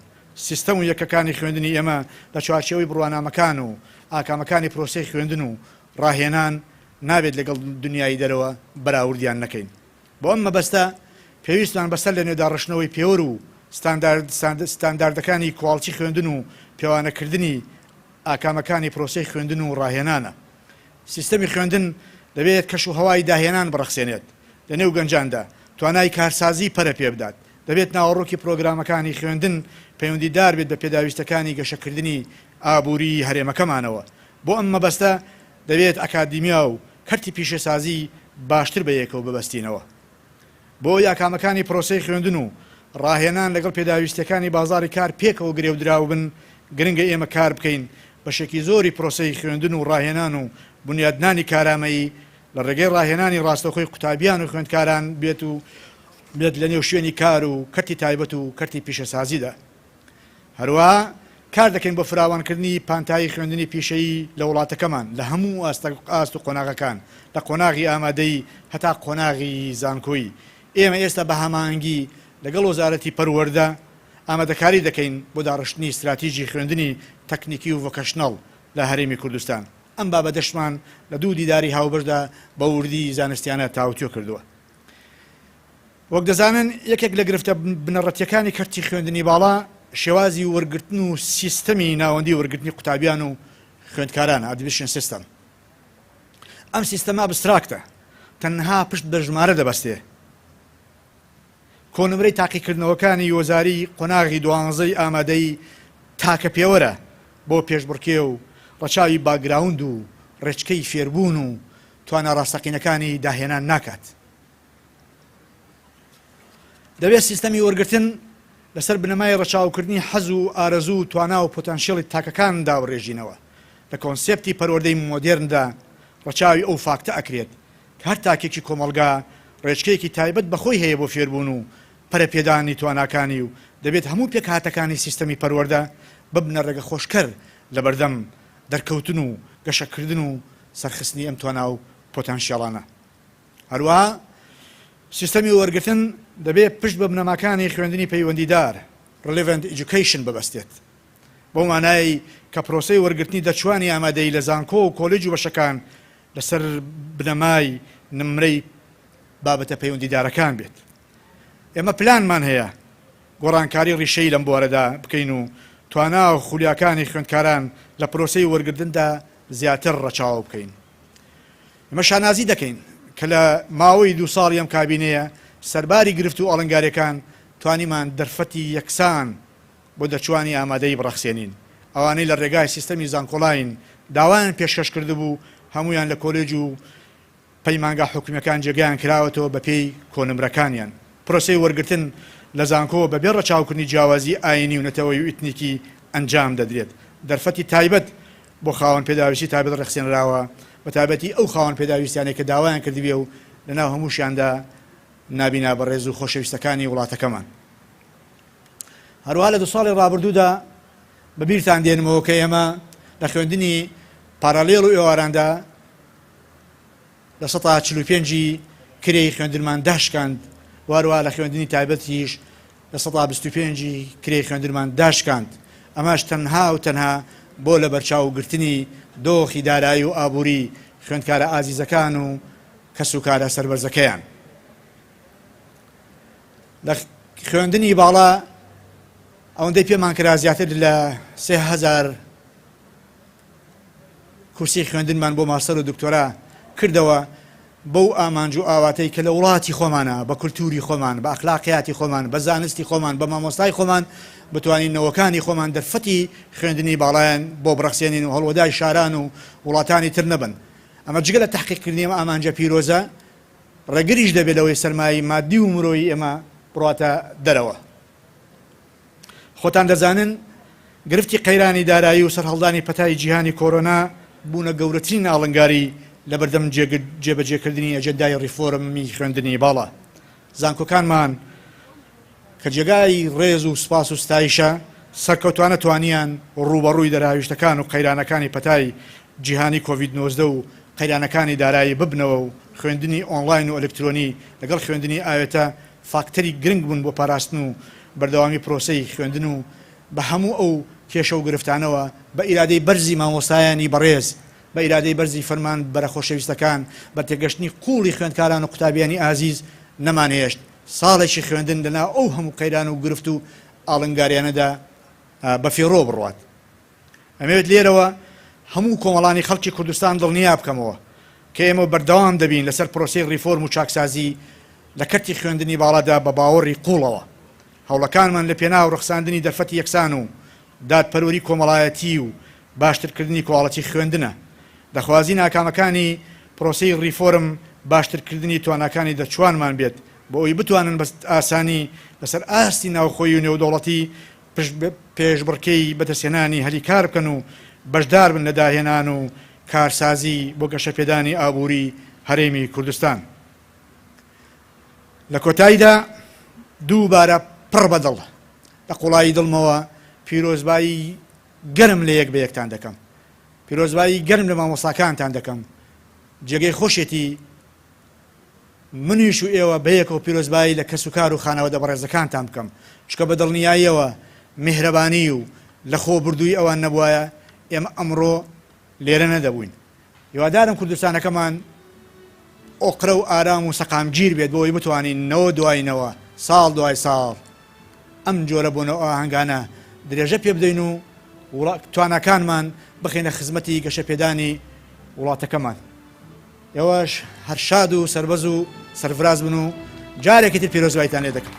سیستەم و یەکەکانی خوێندنی ئێمە لە چوارچێوەی بڕوانامەکان و ئاکامەکانی پرۆسەی خوێندن و ڕاهێنان نابێت لەگەڵ دنیای دەرەوە بەراوردیان نەکەین. بۆ ئەم مەبەستە پێویستمان بەسەر لە نوێداڕشتنەوەی پێوە و ستانداردەکانی کواڵچی خوێندن و پێوانەکردنی ئاکامەکانی پرۆسەی خوێندن و ڕاهێنانە. سیستەمی خوێندن دەبێت کەش و هەوای داهێنان بڕەخسێنێت لە نێو گەنجاندا، توانای کارسازی پەرە پێ بدات، دەبێت ناوەڕۆکی پرۆگرامەکانی خوێندن پەیوەندیدار بێت بە پێداویستەکانی گەشەکردنی ئابووری هەرێمەکەمانەوە. بۆ ئەم مەبەستە دەبێت ئەکادیمیا و کەرتی پیشەسازی باشتر بە یەکەوە ببەستینەوە. بۆ یاکامەکانی پرۆسەی خوێندن و ڕاهێنان لەگەڵ پێداویستەکانی بازاری کار پێکەوە گرێودراو بن، گرنگە ئێمە کار بکەین بەشێکی زۆری پرۆسەی خوێندن و ڕاهێنان و بنیادنانی کارامەیی لە ڕێگەی ڕاهێنانی ڕاستەخۆی قوتابیان و خوێندکاران بێت لە نێو شوێنی کار و کەرتی تایبەت و کەرتی پیشەسازیدا. هەروەها کار دەکەین بۆ فراوانکردنی پانتایی خوێندنی پیشەیی لە وڵاتەکەمان لە هەموو ئاست و قۆناغەکان، لە قۆناغی ئامادەی هەتا قۆناغی زانکۆیی. ئێمە ئێستا بە هەمانگی لەگەڵ وەزارەتی پەروەردە ئامادەکاری دەکەین بۆ داڕشتنی استراتیژی خوێندنی تەکنیکی و ڤۆکەشنەڵ لە هەرێمی کوردستان. ئەم بابەتەشمان لە دوو دیداری هاوبەشدا بە وردی زانستیانە تاوتوێ کردووە. وەک دەزانن یەکێک لە گرفتە بنەڕەتیەکانی کەرتی خوێندنی باڵا شێوازی وەرگرتن و سیستەمی ناوەندی وەرگرتنی قوتابیان و خوێندکارانە، ئەدمیشن سیستەم. ئەم سیستەمە ئەبستراکتە، تەنها پشت بە ژمارە دەبەستێ. کۆنمرەی تاقیکردنەوەکانی وەزاری قۆناغی 12 ئامادەی تاکە پێوەرە بۆ پێشبڕکێ و ڕەچاوی باگراوند و ڕێچکەی فێربوون و توانە ڕاستەقینەکانی داهێنان ناکات. دەبێت سیستەمی وەرگرتن لەسەر بنەمای ڕەچاوکردنی حەز و ئارەزوو و توانا و پۆتەنشیڵی تاکەکان داوڕێژینەوە. لە کۆنسێپتی پەروەردەی مۆدێرندا ڕەچاوی ئەو فاکتە ئەکرێت کە هەر تاکێکی کۆمەڵگا ڕێچکەیەکی تایبەت بەخۆی هەیە بۆ فێربوون و پەرەپێدانی تواناکانی و دەبێت هەموو پێکهاتەکانی سیستەمی پەروەردە ببنە ڕێگە خۆشکەر لە بەردەم دەرکەوتن و گەشەکردن و سەرخستنی ئەم توانا و پۆتەنشیڵانە. هەروەها سیستەمی وەرگرتن دەبێت پشت بە بنەماکانی خوێندنی پەیوەندیدار relevant education ببەستێت، بۆ مانای کە پرۆسەی وەرگرتنی دەچوانی ئامادەی لە زانکۆ و کۆلێج و بەشەکان لەسەر بنەمای نمرەی بابەتە پەیوەندیدارەکان بێت. ئێمە پلانمان هەیە گۆڕانکاری ڕیشەی لەم بوارەدا بکەین و توانا و خولیاکانی خوێندکاران لە پرۆسەی وەرگردندا زیاتر ڕەچاو بکەین. ئمە شانازی دەکەین کە لە ماوەی 2 ساڵی ئەم کابینەیە سەرباری گرفت و ئەڵنگارەکان توانیمان دەرفەتی یەکسان بۆ دەرچوانی ئامادەی بڕەخسێنین. ئەوانەی لە ڕێگای سیستەمی زانکۆڵاین داوایان پێشکەش کردبوو هەمویان لە کۆلێج و پەیمانگا حکومیەکان جێگەیان کراوەتەوە بە پێی کۆنمرەکانیان. پرۆسەی وەرگرتن لە زانکۆ بەبێ ڕەچاوکردنی جیاوازی ئاینی و نەتەوەی و ئیتنیکی ئەنجام دەدرێت. دەرفەتی تایبەت بۆ خاوەن پێداویستی تایبەت ڕەخسێنراوە بە تایبەتی ئەو خاوەن پێداویستیانێک کە داوایان کردبێ و لەناو هەمووشیاندا نابینا بەڕێز و خۆشەویستەکانی وڵاتەکەمان. هەروەها لە 2 ساڵی ڕابردوودا بەبیرتان دێنمەوە کە ئێمە لە خوێندنی پارالێڵ و ئێواراندا لە 145 کرێی خوێندنمان داشکاند، واروها لە خوێندنی تایبەتیش لە 125 کرێی خوێندنمان داشکاند. ئەماش تەنها و تەنها بۆ لە بەرچاوگرتنی دۆخی دارایی و ئابووری خوێندکارە ئازیزەکان و کەسوکارە سەربەرزەکەیان. لە خوێندنی باڵا ئەوەندەی پێمان کرا زیاتر لە 3000 کورسی خوێندنمان بۆ ماستەر و دکتۆرا کردەوە بەو ئامانج و ئاواتەی کە لە وڵاتی خۆمانە، بە کولتوری خۆمان، بە ئەخلاقیاتی خۆمان، بە زانستی خۆمان، بە مامۆستای خۆمان بتوانین نەوەکانی خۆمان دەرفەتی خوێندنی باڵایان بۆ بڕەخسێنین و هەڵوەدای شاران و وڵاتانی تر نەبن. ئەمە جگە لە تحقیقکردنی ئەمە ئامانجە پیرۆزە ڕێگریش دەبێت لەوەی سەرمایی مادی و مرۆیی ئێمە بڕاتە دەرەوە. خۆتان دەزانن گرفتی قەیرانی دارایی و سەرهەڵدانی پەتای جیهانی کۆرۆنا بوونە گەورەترین ئاڵنگاری لە بەردەم جێبەجێکردنی ئەجەندای ڕیفۆرمی خوێندنی باڵا. زانکۆکانمان کە جێگای ڕێز و سپاس و ستایشە سەرکەوتوانە توانیان ڕوبەڕووی دەراویشتەکان و قەیرانەکانی پەتای جیهانی کۆڤید-19 و قەیرانەکانی دارایی ببنەوە و خوێندنی ئۆنلاین و ئەلکترۆنی لەگەڵ خوێندنی ئاوێتە فاکتەری گرنگ بوون بۆ پاراستن و بەردەوامی پرۆسەی خوێندن و بە هەموو ئەو کێشە و گرفتانەوە بە ئیرادەی بەرزی مامۆستایانی بەڕێز، بە ئیرادەی بەرزی فەرمان بەرە خۆشەویستەکان بە تێگەشتنی قوڵی خوێندکاران و قوتابیانی ئازیز نەمانهێشت. ساڵێکی خوێندن لەناو ئەو هەموو قەیران و گرفت و ئاڵنگاریانەدا بە فێڕۆ بڕوات. ئەمەوێت لێرەوە هەموو کۆمەڵانی خەڵکی کوردستان دڵنیا بکەمەوە کە ئێمە بەردەوام دەبین لەسەر پرۆسەی ڕیفۆرم و چاکسازی لە کەرتی خوێندنی باڵادا بە باوەڕی قوڵەوە. هەوڵەکانمان لە پێناو ڕەخساندنی دەرفەتی یەکسان و دادپەروەری کۆمەڵایەتی و باشترکردنی کواڵەتی خوێندنە. دەخوازی ناکامەکانی پرۆسەی ڕیفۆرم باشترکردنی تواناکانی دەرچوانمان بێت بۆ ئەوی بتوانن بە ئاسانی لەسەر ئاستی ناوخۆی و نێودەوڵەتی پێشبڕکەی بەدەستهێنانی هەلی کار بکەن و بەشدار بن لە داهێنان و کارسازی بۆ گەشەپێدانی ئابووری هەرێمی کوردستان. لە کۆتاییدا دووبارە پڕ بەدڵ لە قوڵایی دڵمەوە پیرۆزبایی گەرم لە یەک بە یەکتان دەکەم، پیرۆزبایی گەرم لە مامۆستاکانتان دەکەم. جێگەی خۆشێتی منیش و ئێوە بەیەکەوە پیرۆزبایی لە کەس و کار و خانەوەدە بەڕێزەکانتان بکەم، چکە بە دڵنیاییەوە میهرەبانی و لە خۆ بردووی ئەوان نەبوایە ئێمە ئەمڕۆ لێرە نەدەبووین. هیوادارم کوردستانەکەمان ئۆقرە و ئارام و سەقامگیر بێت بۆی بتوانین نەوە دوایینەوە ساڵ دوای ساڵ ئەم جۆرە بوونەوە ئاهەنگانە درێژە پێ بدەین و توانەکانمان بخێنە خزمەتی گەشەپێدانی وڵاتەکەمان. ئێوەش هەر شاد و سەربەز و سەرفراز بن و جارێکی تر پیرۆزباییتان لێ دەکەم.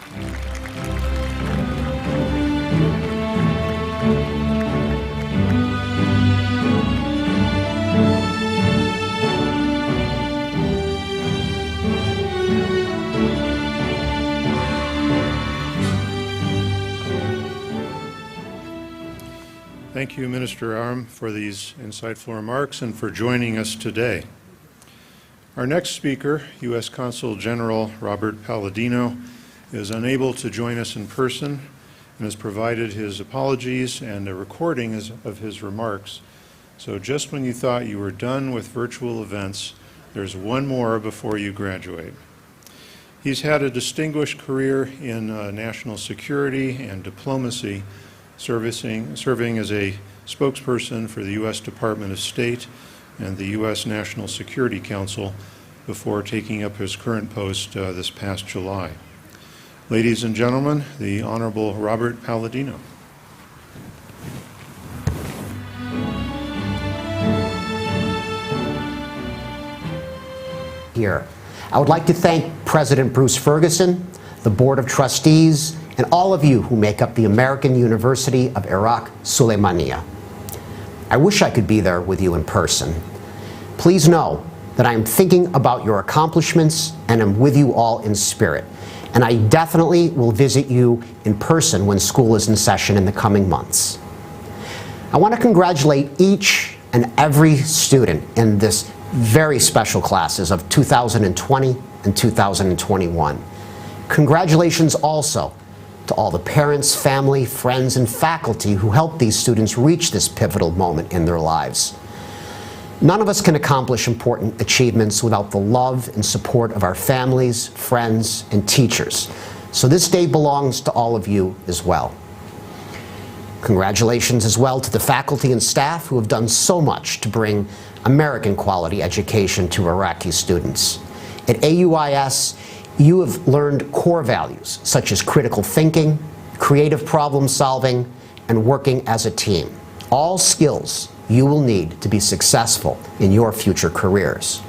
Thank you, Minister Arm, for these insightful remarks and for joining us today. Our next speaker, U.S. Consul General Robert Palladino, is unable to join us in person and has provided his apologies and a recording of his remarks. So just when you thought you were done with virtual events, there's one more before you graduate. He's had a distinguished career in national security and diplomacy, serving as a spokesperson for the U.S. Department of State and the U.S. National Security Council before taking up his current post this past July. Ladies and gentlemen, the Honorable Robert Palladino. Here. I would like to thank President Bruce Ferguson, the Board of Trustees, and all of you who make up the American University of Iraq, Suleimania. I wish I could be there with you in person. Please know that I am thinking about your accomplishments and am with you all in spirit. And I definitely will visit you in person when school is in session in the coming months. I want to congratulate each and every student in this very special classes of 2020 and 2021. Congratulations also to all the parents, family, friends, and faculty who helped these students reach this pivotal moment in their lives. None of us can accomplish important achievements without the love and support of our families, friends, and teachers. So this day belongs to all of you as well. Congratulations as well to the faculty and staff who have done so much to bring American quality education to Iraqi students. At AUIS, you have learned core values such as critical thinking, creative problem solving, and working as a team. All skills you will need to be successful in your future careers.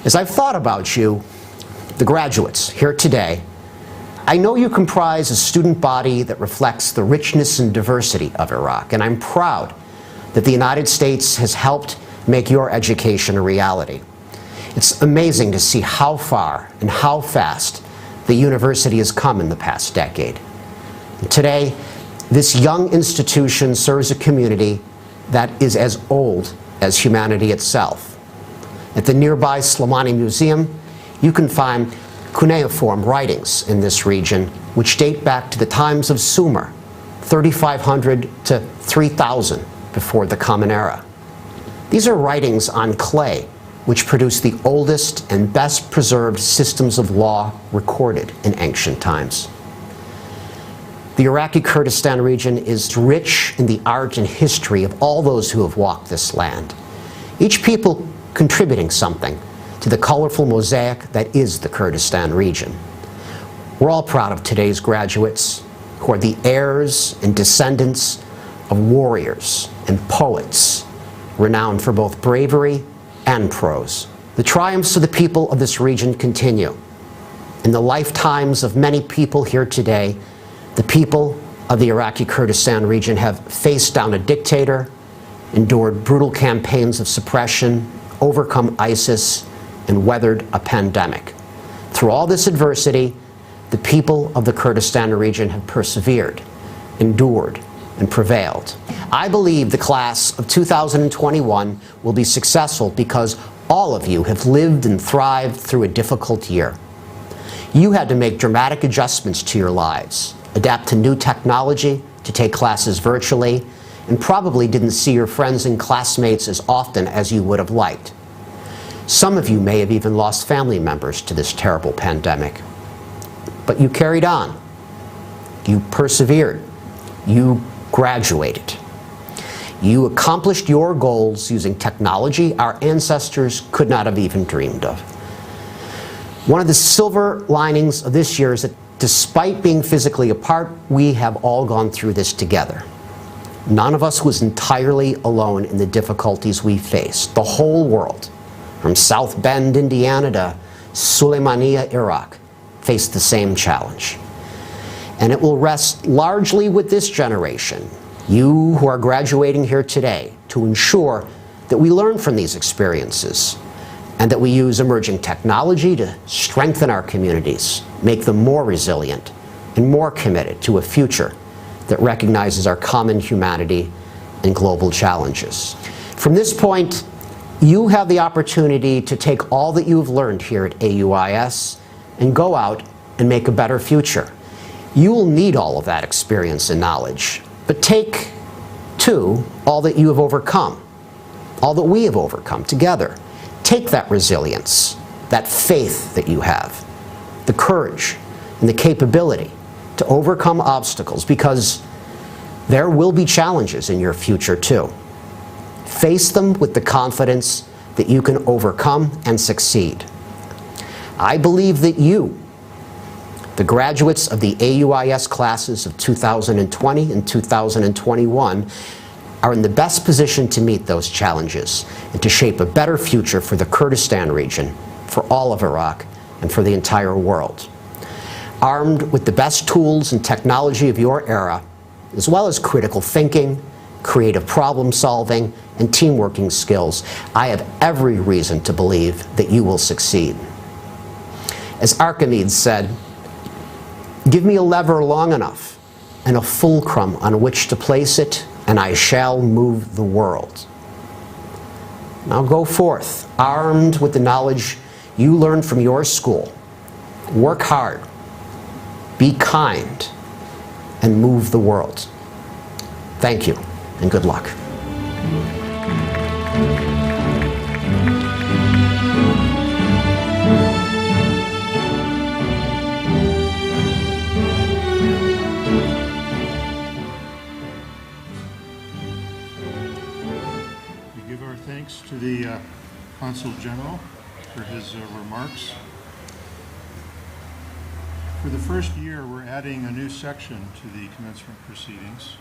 As I've thought about you, the graduates here today, I know you comprise a student body that reflects the richness and diversity of Iraq, and I'm proud that the United States has helped make your education a reality. It's amazing to see how far and how fast the university has come in the past decade. Today, this young institution serves a community that is as old as humanity itself. At the nearby Slimani Museum, you can find cuneiform writings in this region which date back to the times of Sumer, 3500 to 3000 before the Common Era. These are writings on clay which produce the oldest and best preserved systems of law recorded in ancient times. The Iraqi Kurdistan region is rich in the art and history of all those who have walked this land, each people contributing something to the colorful mosaic that is the Kurdistan region. We're all proud of today's graduates who are the heirs and descendants of warriors and poets renowned for both bravery and prose. The triumphs of the people of this region continue. In the lifetimes of many people here today, the people of the Iraqi Kurdistan region have faced down a dictator, endured brutal campaigns of suppression, overcome ISIS, and weathered a pandemic. Through all this adversity, the people of the Kurdistan region have persevered, endured, and prevailed. I believe the class of 2021 will be successful because all of you have lived and thrived through a difficult year. You had to make dramatic adjustments to your lives, adapt to new technology, to take classes virtually, and probably didn't see your friends and classmates as often as you would have liked. Some of you may have even lost family members to this terrible pandemic. But you carried on. You persevered. You graduated. You accomplished your goals using technology our ancestors could not have even dreamed of. One of the silver linings of this year is that despite being physically apart, we have all gone through this together. None of us was entirely alone in the difficulties we faced. The whole world, from South Bend, Indiana to Suleimania, Iraq, faced the same challenge. And it will rest largely with this generation, you who are graduating here today, to ensure that we learn from these experiences and that we use emerging technology to strengthen our communities, make them more resilient and more committed to a future that recognizes our common humanity and global challenges. From this point, you have the opportunity to take all that you've learned here at AUIS and go out and make a better future. You will need all of that experience and knowledge, but take, too, all that you have overcome, all that we have overcome together. Take that resilience, that faith that you have, the courage and the capability to overcome obstacles, because there will be challenges in your future too. Face them with the confidence that you can overcome and succeed. I believe that you The graduates of the AUIS classes of 2020 and 2021 are in the best position to meet those challenges and to shape a better future for the Kurdistan region, for all of Iraq, and for the entire world. Armed with the best tools and technology of your era, as well as critical thinking, creative problem solving, and teamworking skills, I have every reason to believe that you will succeed. As Archimedes said, "Give me a lever long enough and a fulcrum on which to place it, and I shall move the world." Now go forth, armed with the knowledge you learned from your school. Work hard, be kind, and move the world. Thank you, and good luck. Thanks to the Consul General for his remarks. For the first year, we're adding a new section to the commencement proceedings.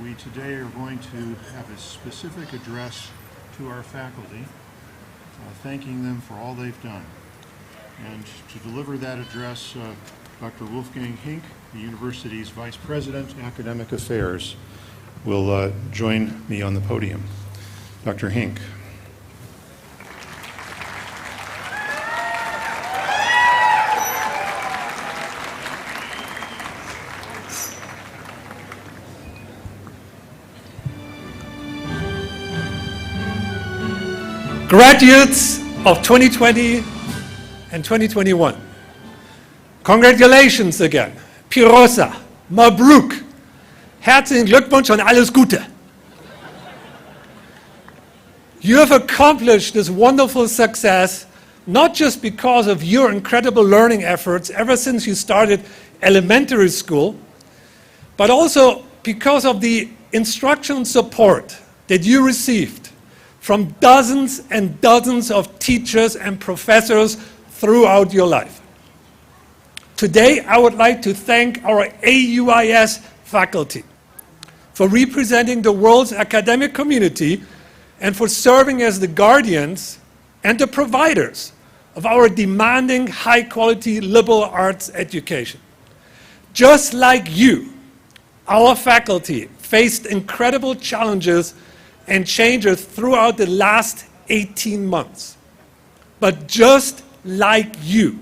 We today are going to have a specific address to our faculty, thanking them for all they've done. And to deliver that address, Dr. Wolfgang Hink, the university's Vice President, Academic Affairs, will join me on the podium. Dr. Hink. Graduates of 2020 and 2021, congratulations again. Pirosa, Mabruk, herzlichen Glückwunsch und alles Gute. You have accomplished this wonderful success not just because of your incredible learning efforts ever since you started elementary school, but also because of the instruction support that you received from dozens and dozens of teachers and professors throughout your life. Today, I would like to thank our AUIS faculty for representing the world's academic community and for serving as the guardians and the providers of our demanding high-quality liberal arts education. Just like you, our faculty faced incredible challenges and changes throughout the last 18 months. But just like you,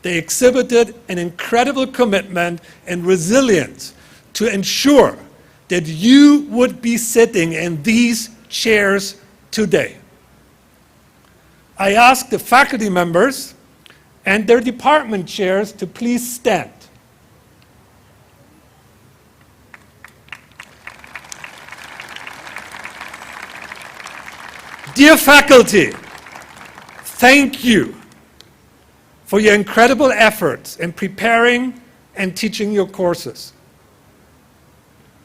they exhibited an incredible commitment and resilience to ensure that you would be sitting in these chairs today. I ask the faculty members and their department chairs to please stand. Dear faculty, thank you for your incredible efforts in preparing and teaching your courses.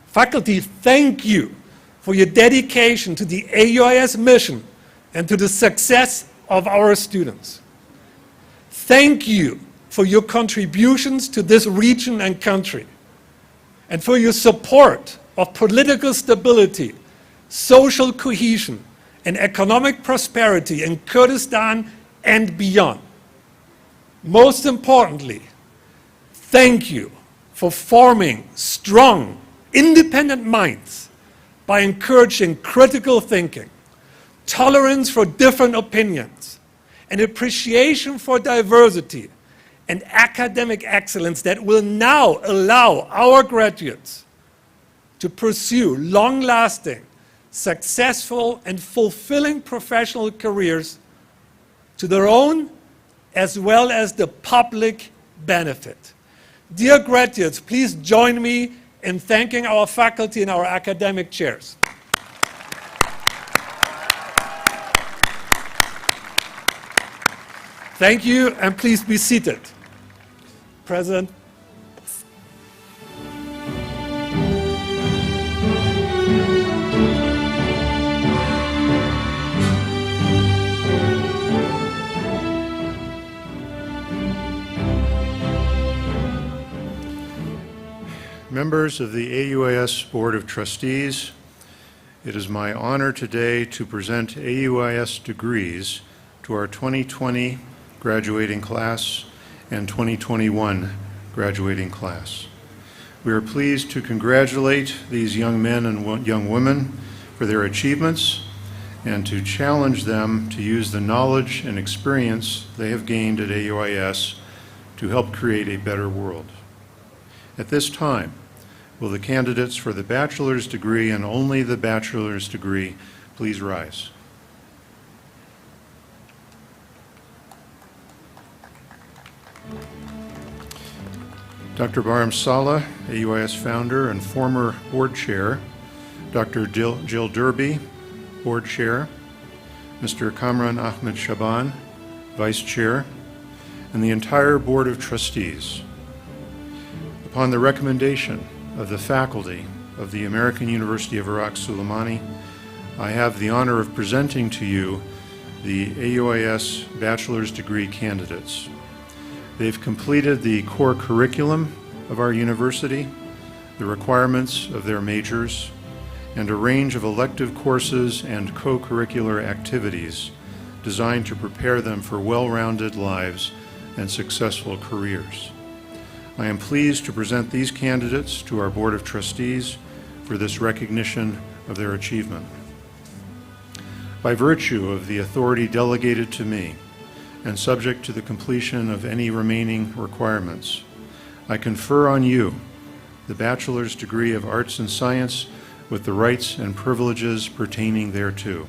Faculty, thank you for your dedication to the AUIS mission and to the success of our students. Thank you for your contributions to this region and country, and for your support of political stability, social cohesion, and economic prosperity in Kurdistan and beyond. Most importantly, thank you for forming strong, independent minds by encouraging critical thinking, tolerance for different opinions, and appreciation for diversity and academic excellence that will now allow our graduates to pursue long-lasting, successful, and fulfilling professional careers to their own as well as the public benefit. Dear graduates, please join me in thanking our faculty and our academic chairs. Thank you, and please be seated. President. Members of the AUIS Board of Trustees, it is my honor today to present AUIS degrees to our 2020 graduating class and 2021 graduating class. We are pleased to congratulate these young men and young women for their achievements and to challenge them to use the knowledge and experience they have gained at AUIS to help create a better world. At this time, will the candidates for the bachelor's degree and only the bachelor's degree please rise? Dr. Barham Saleh, AUIS founder and former board chair, Dr. Jill Derby, board chair, Mr. Kamran Ahmed Shaban, vice chair, and the entire board of trustees. Upon the recommendation of the faculty of the American University of Iraq Suleimani, I have the honor of presenting to you the AUIS bachelor's degree candidates. They've completed the core curriculum of our university, the requirements of their majors, and a range of elective courses and co-curricular activities designed to prepare them for well-rounded lives and successful careers. I am pleased to present these candidates to our Board of Trustees for this recognition of their achievement. By virtue of the authority delegated to me, and subject to the completion of any remaining requirements, I confer on you the bachelor's degree of Arts and Science with the rights and privileges pertaining thereto,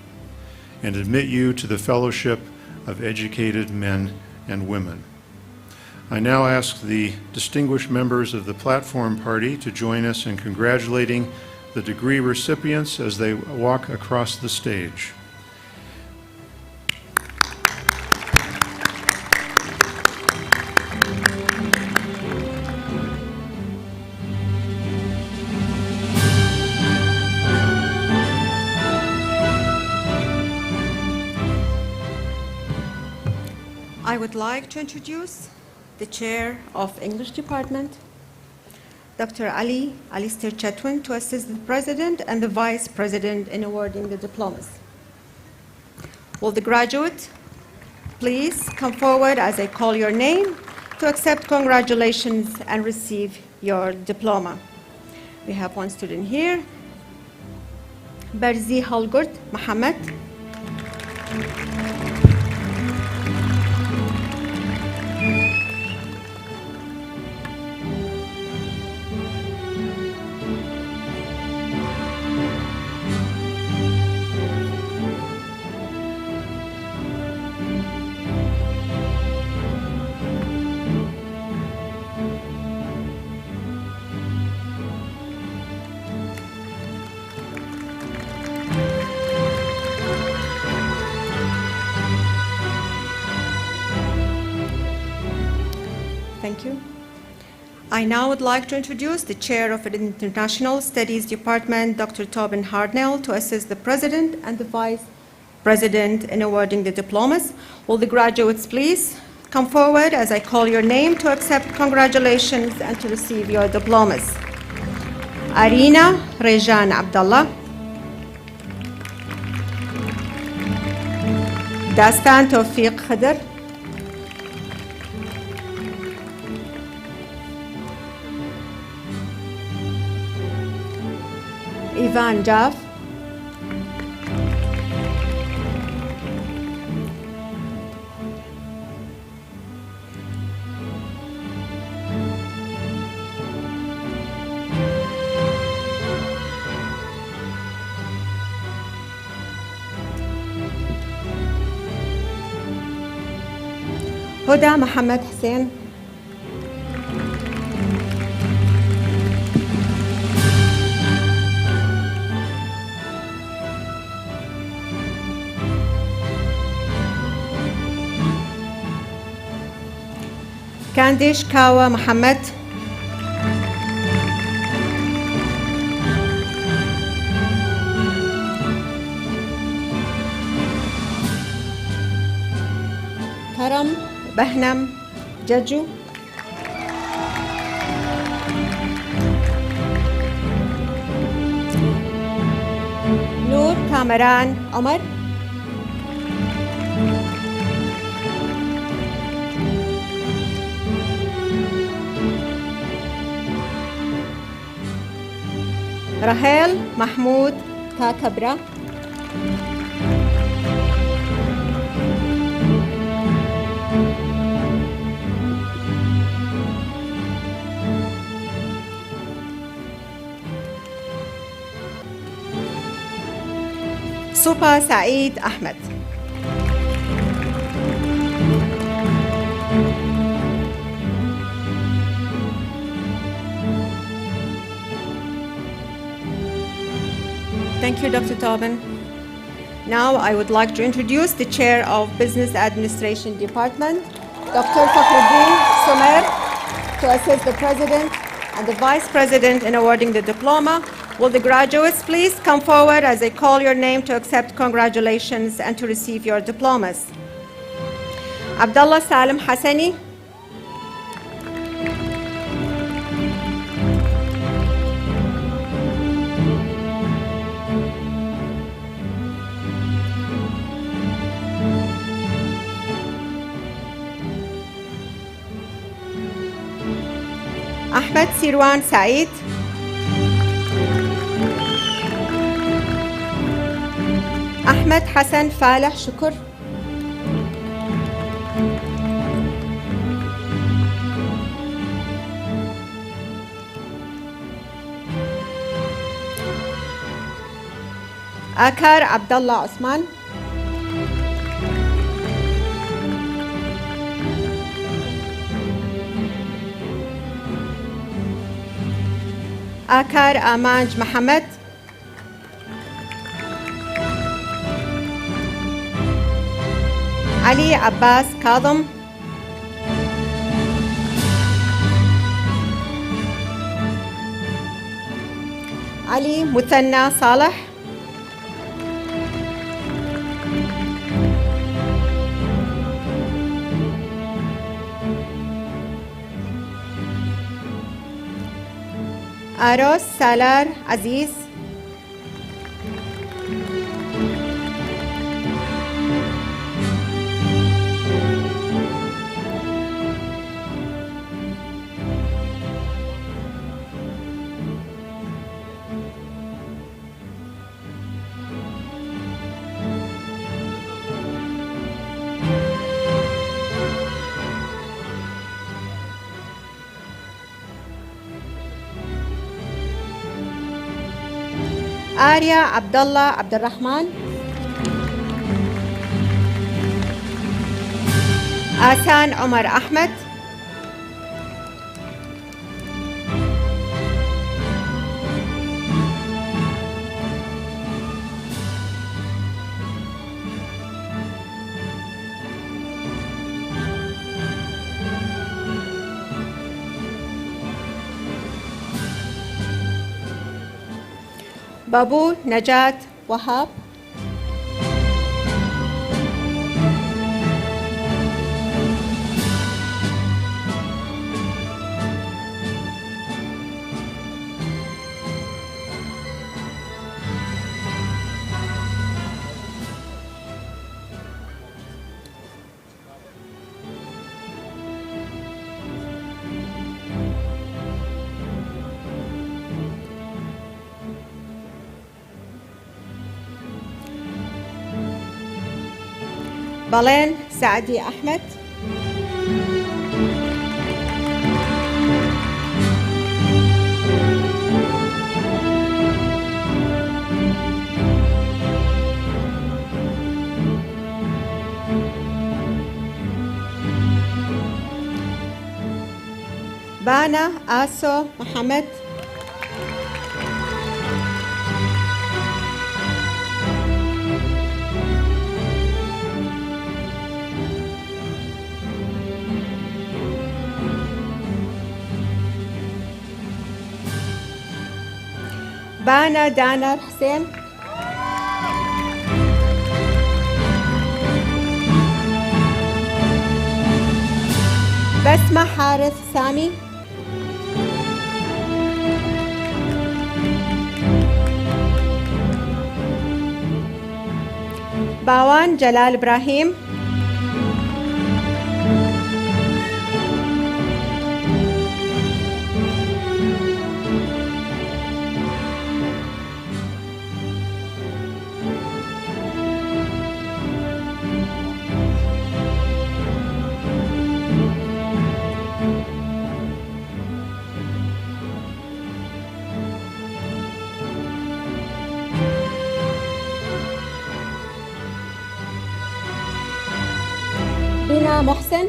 and admit you to the fellowship of educated men and women. I now ask the distinguished members of the platform party to join us in congratulating the degree recipients as they walk across the stage. I would like to introduce the Chair of English Department, Dr. Ali Alistair Chetwin, to assist the President and the Vice President in awarding the diplomas. Will the graduate please come forward as I call your name to accept congratulations and receive your diploma. We have one student here, Berzi Halgurt Mohammed. Thank you. I now would like to introduce the Chair of the International Studies Department, Dr. Tobin Hartnell, to assist the President and the Vice President in awarding the diplomas. Will the graduates please come forward as I call your name to accept congratulations and to receive your diplomas. Arina Rejan Abdallah. Dastan Tawfiq Khadr. Ivan Jaff. Huda Mohammed Hussein. Kandish Kawa Mohammed. Karam Bahnam Jaju. كامران عمر. رهيل محمود كاكبرة. سوبا سعيد أحمد. Thank you, Dr. Tobin. Now I would like to introduce the Chair of Business Administration Department, Dr. Fakhruddin Sumer, to assist the President and the Vice President in awarding the diploma. Will the graduates please come forward as I call your name to accept congratulations and to receive your diplomas. Abdullah Salim Hassani. Ahmed Sirwan Said. Ahmed Hassan Faleh Shukur. Akar Abdullah Osman. Akar Amanj Mohammed. Ali Abbas Kadham. Ali Muthanna Saleh. Aros Salar Aziz. Arya Abdullah Abdurrahman. Asan Omar Ahmed. Babu Najat Wahab. Balen Saadi Ahmed. Bana Aso Mohammed. Bana Danar Hussein. Basma Harith Sami. باوان جلال إبراهيم، بنا محسن،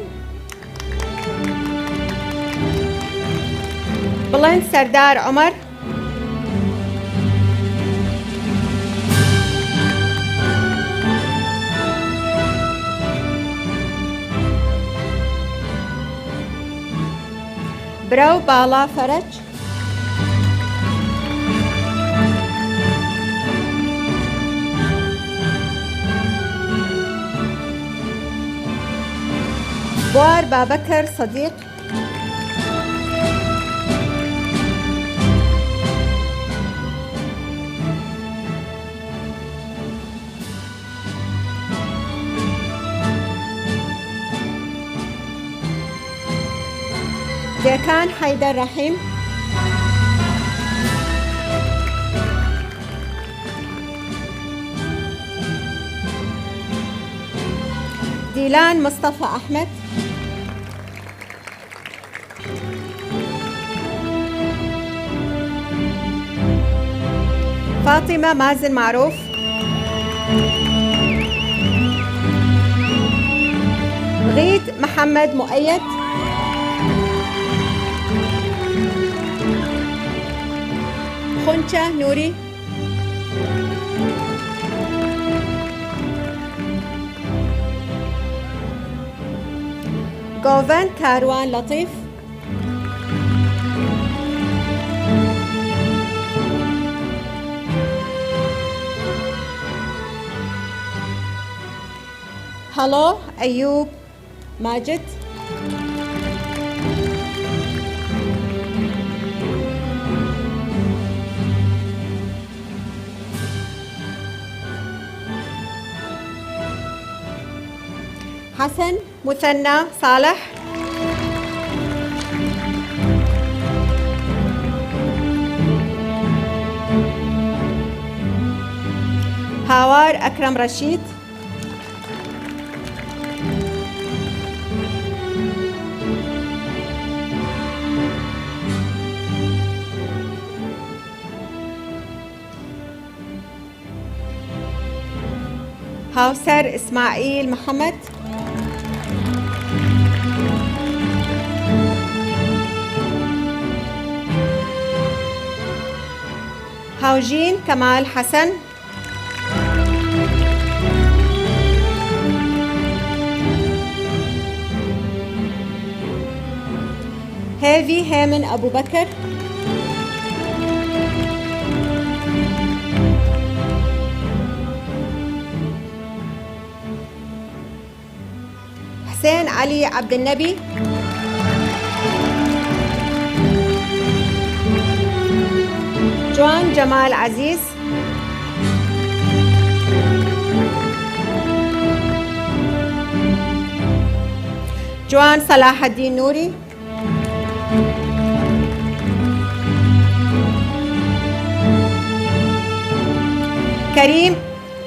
بلند سردار عمر، برو بالا فرج، بوار بابكر صديق، ديكان حيدر رحيم، ديلان مصطفى أحمد، فاطمة مازن معروف، غيد محمد مؤيد، خنشة نوري، جوفن كاروان لطيف، هلو أيوب ماجد، حسن مثنى صالح، هاوار أكرم رشيد، هاوسر إسماعيل محمد، هاوجين كمال حسن، هيفي هيمن أبو بكر، حسين علي عبد النبي، جوان جمال عزيز، جوان صلاح الدين نوري،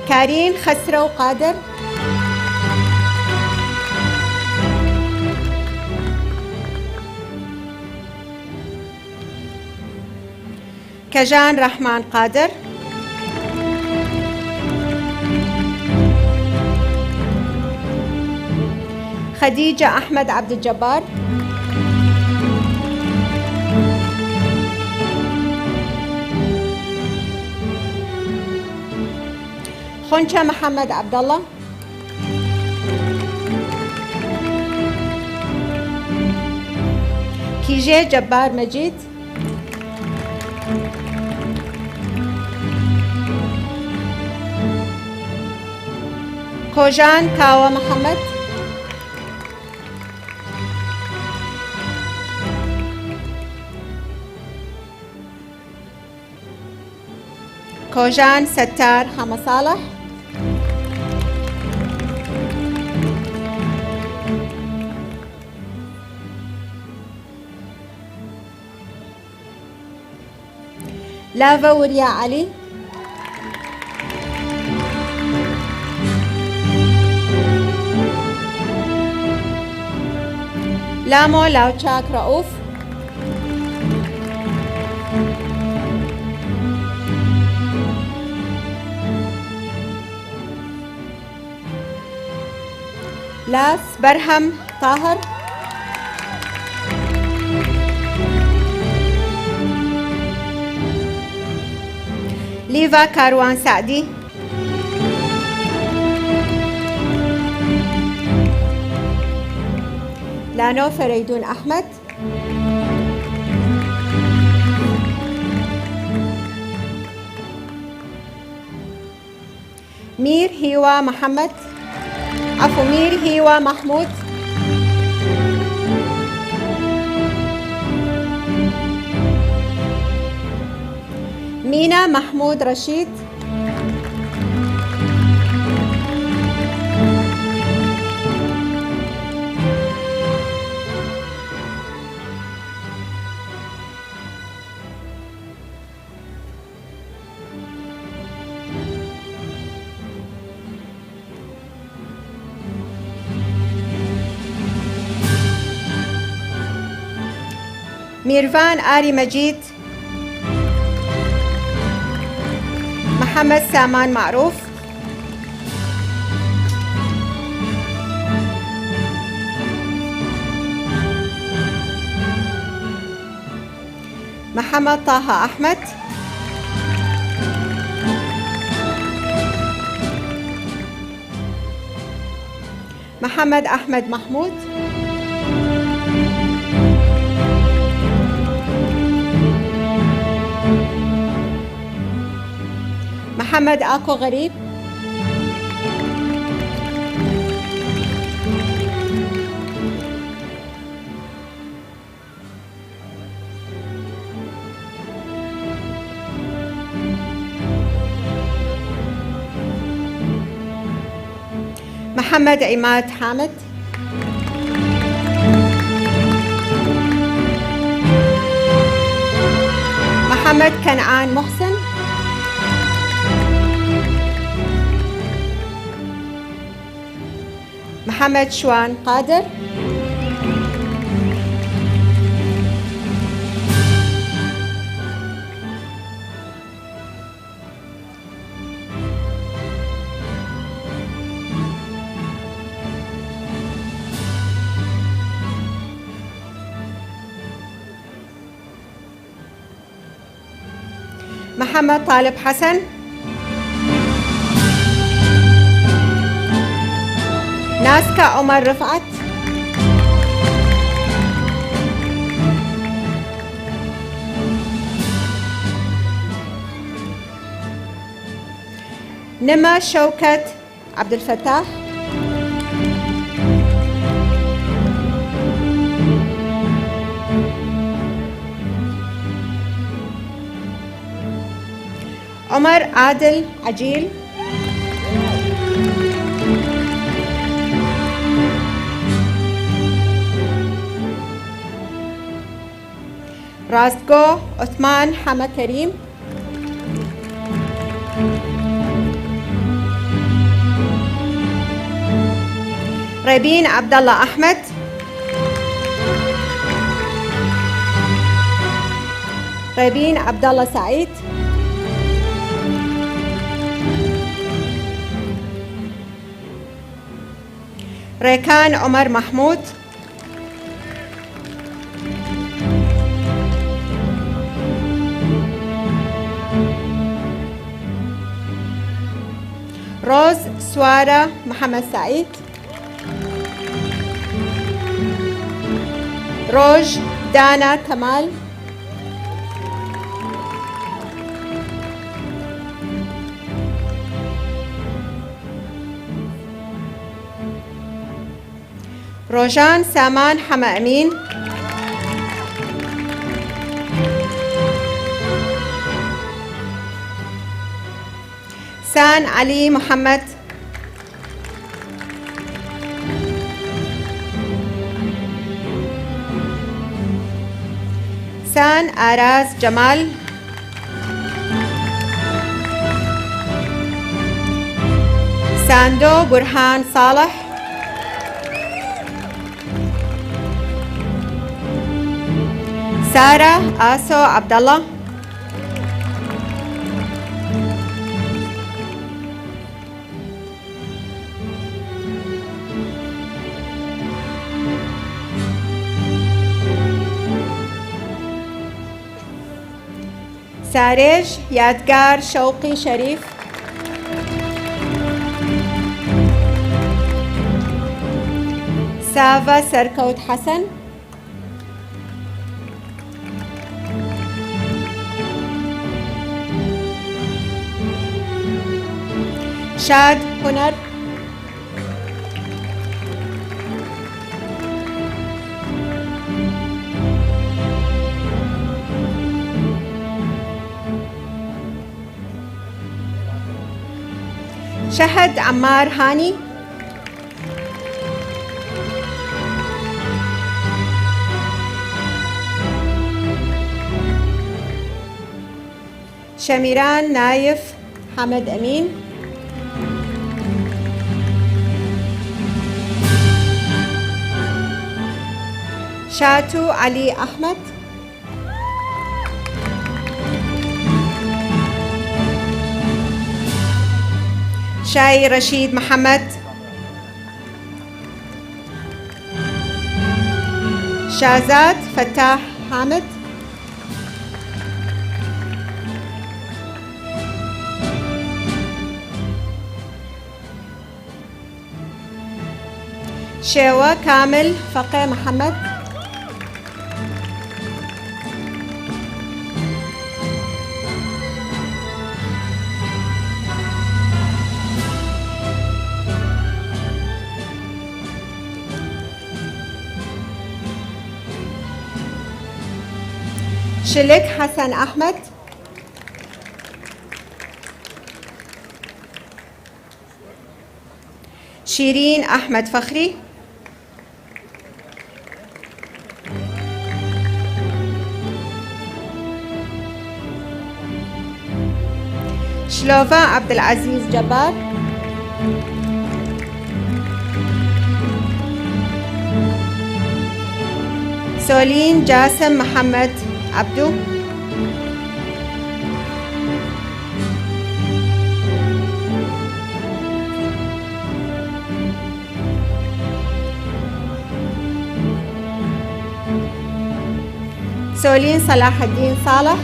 كريم خسرو قادر، كجان رحمن قادر، خديجة أحمد عبد الجبار، خنشة محمد عبد الله، كيجي جبار مجيد، كوجان كاوى محمد، كوجان ستار حما صالح، لافا وريا علي، لامو لاوتشاك رؤوف، لاس برهم طاهر، ليفا كاروان سعدي، لانو فريدون أحمد، مير هيوا محمد، مير هيوا محمود، مينا محمود رشيد، ميرفان آري مجيد، محمد سامان معروف، محمد طه أحمد، محمد أحمد محمود، محمد آكو غريب، محمد عماد حامد، محمد كنعان محسن، محمد شوان قادر، محمد طالب حسن، ناسكا عمر رفعت، نما شوكت عبد الفتاح، عمر عادل عجيل، راستقو عثمان حما كريم، ريبين عبد الله أحمد، ريبين عبد الله سعيد، ريكان عمر محمود، روز سوارة محمد سعيد، روج دانا كمال، روجان سامان حما أمين، سان علي محمد، سان آراز جمال، ساندو برهان صالح. سارة آسو عبد الله. سارج يادقار شوقي شريف. سافا سركوت حسن. شاد هنر. شهد عمار هاني. شميران نايف حمد أمين. شاتو علي أحمد. شاي رشيد محمد. شازات فتاح حامد. شيوة كامل فقيه محمد. شلك حسن أحمد. شيرين أحمد فخري. شلوفا عبد العزيز جبار. سولين جاسم محمد عبدو. سولين صلاح الدين صالح.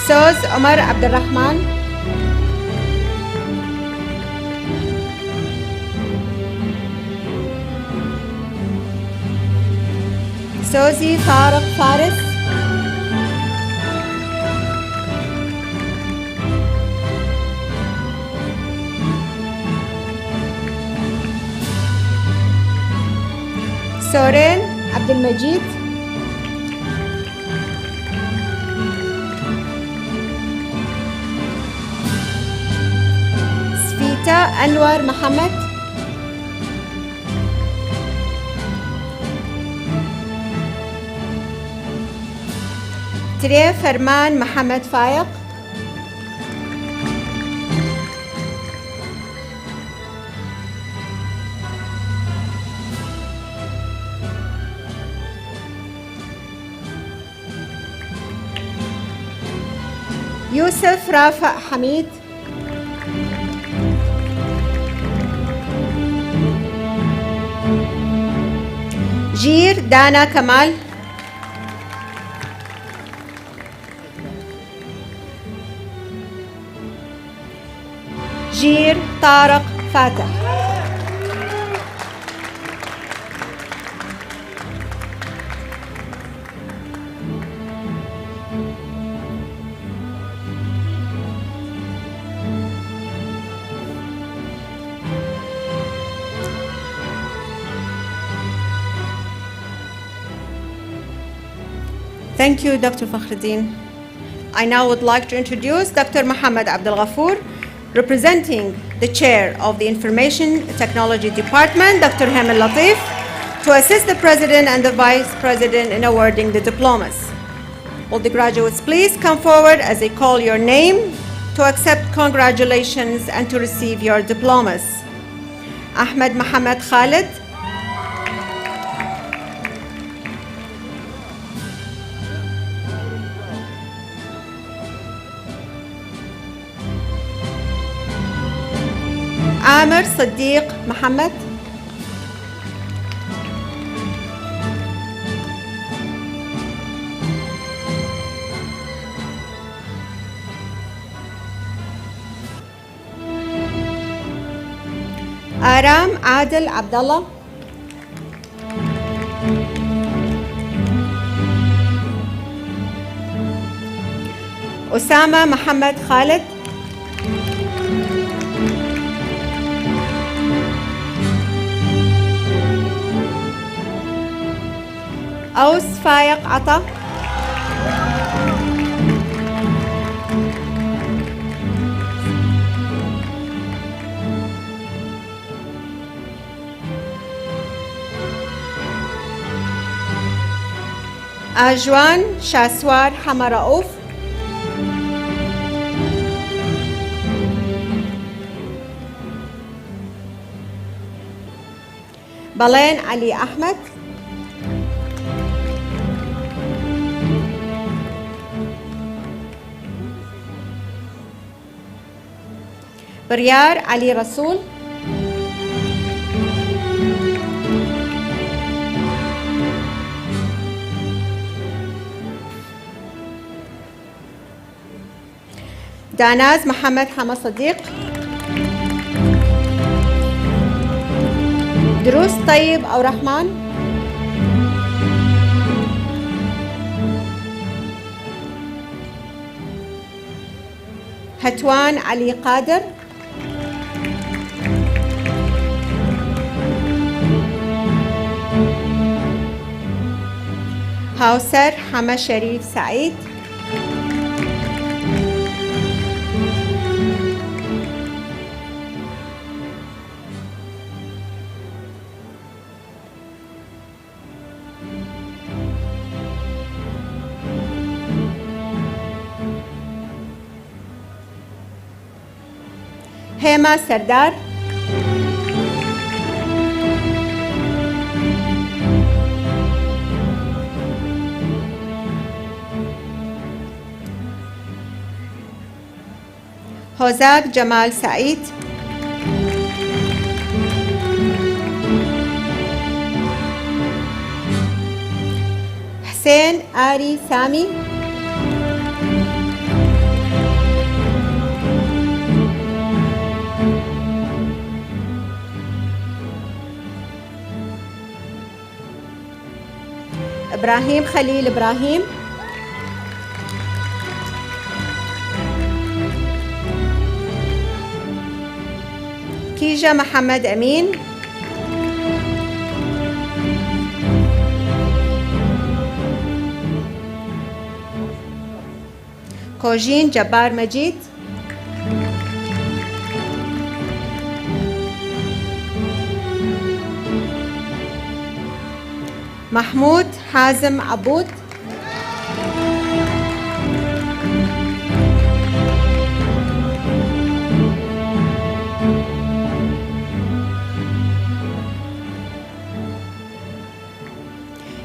سوز عمر عبد الرحمن. سوزي طارق فارس. سورين عبد المجيد. سفيتا أنور محمد. تري فرمان محمد فايق. يوسف رافع حميد. جير دانا كمال. جير طارق فاتح. Thank you, Dr. Fakhruddin. I now would like to introduce Dr. Mohammed Abdel Ghafoor, representing the chair of the Information Technology Department, Dr. Hamid Latif, to assist the President and the Vice President in awarding the diplomas. Will the graduates please come forward as I call your name to accept congratulations and to receive your diplomas. Ahmed Mohammed Khalid, Amir Siddiq Mohammed, Aram Adil Abdullah, Osama Mohammed Khalid, Aus Faiq Ata, Ajwan Shaswar Hamaraouf, Balain Ali Ahmed, Baryar Ali Rasool, Danaz Mohammed Hamad Sadiq, Drus Tayyib Aur Rahman, Hatwan Ali Qadir, Hausar Hama Sharif Saeed, Hema Sardar, Hozag Jamal Saeed, Hussein Ari Sami, Ibrahim Khalil Ibrahim, Kija Muhammad Amin, Kojin Jabbar Majid, Mahmoud Hazim Aboud,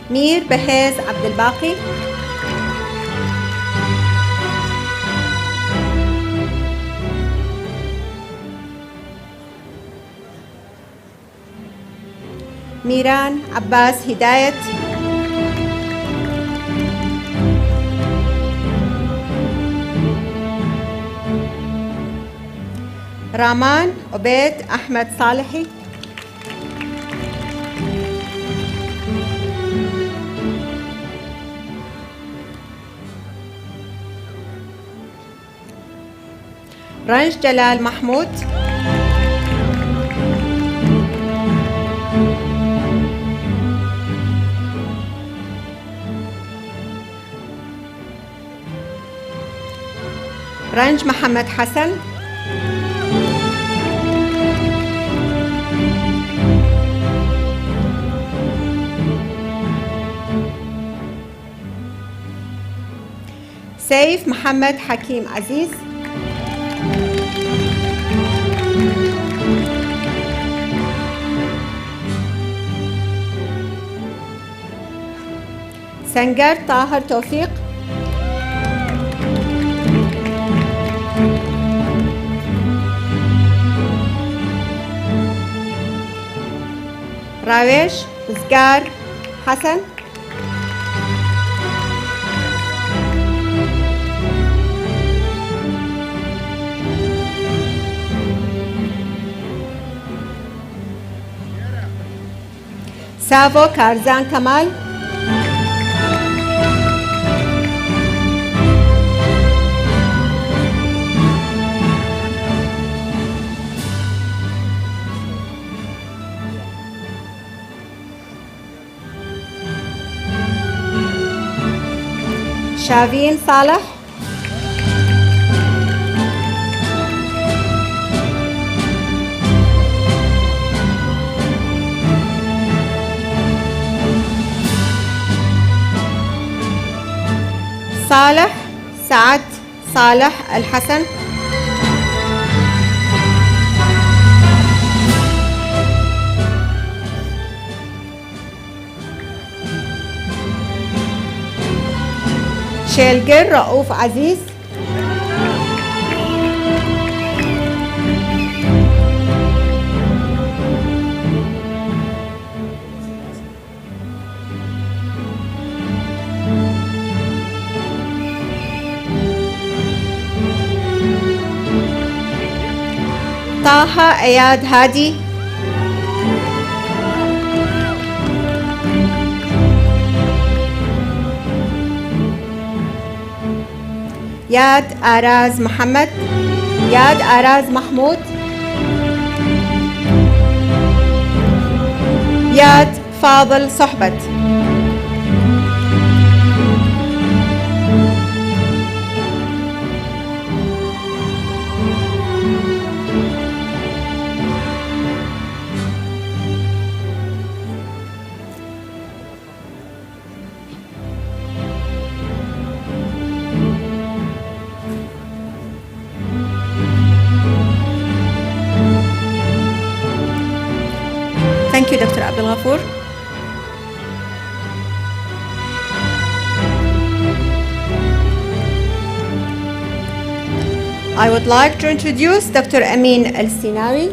Mir Behez Abdul Baqi, Miran Abbas Hidayat, Rahman Obaid Ahmed Salehi, Ranj Jalal Mahmoud, Ranj Mohammed Hassan, سيف محمد حكيم عزيز. سنجر طاهر توفيق. راويش زقار حسن. سافو كارزان كمال. شافين صالح. صالح سعد صالح الحسن. شيلجر رؤوف عزيز. طه اياد هادي. ياد آراز محمد. ياد آراز محمود. ياد فاضل صحبت. Thank you, Dr. Abdul Ghafoor. I would like to introduce Dr. Amin Al-Sinawi,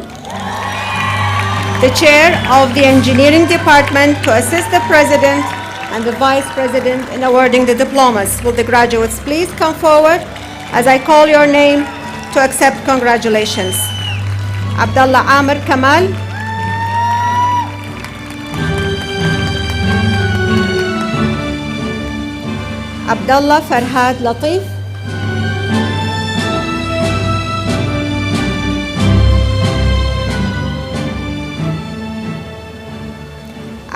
the Chair of the Engineering Department, to assist the President and the Vice President in awarding the diplomas. Will the graduates please come forward as I call your name to accept congratulations. Abdullah Amir Kamal. Abdullah Farhad Latif.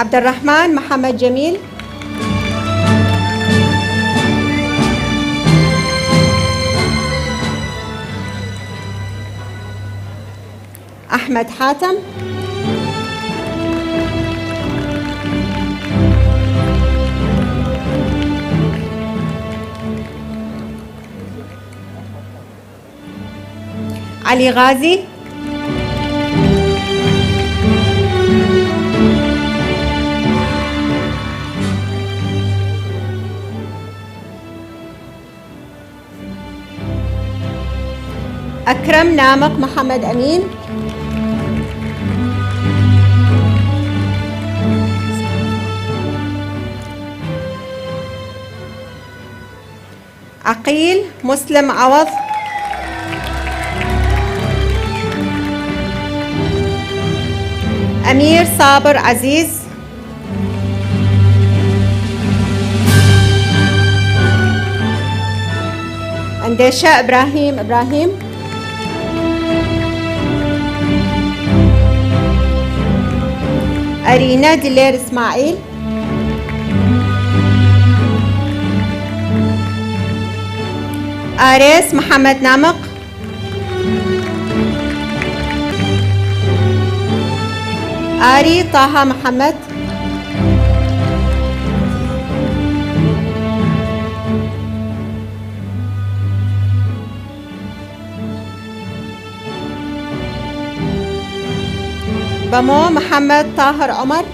Abdurrahman Muhammad Jamil. Ahmed Hatem. Ali Ghazi. Akram Namak Muhammad Amin. Aqil Muslim Awad. Amir Sabir Aziz. Andesha Ibrahim. Arina Diler Ismail. Ares Muhammad Namak. Ari Taha Muhammad. بمو محمد طاهر عمر.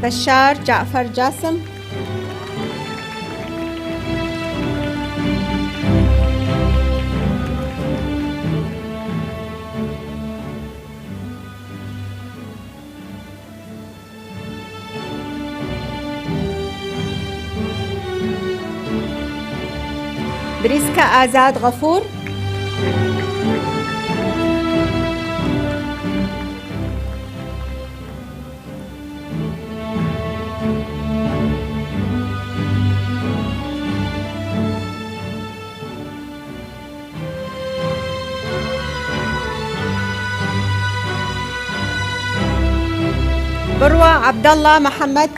بشار جعفر جاسم. بريسكا آزاد غفور. بروة عبد الله محمد.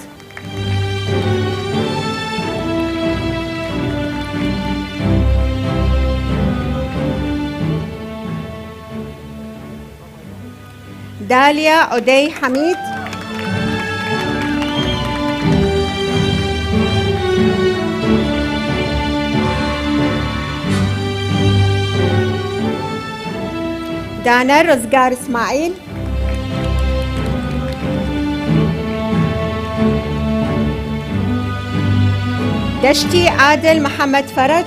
داليا عدي حميد. دانا رزقار اسماعيل. دشتي عادل محمد فرج.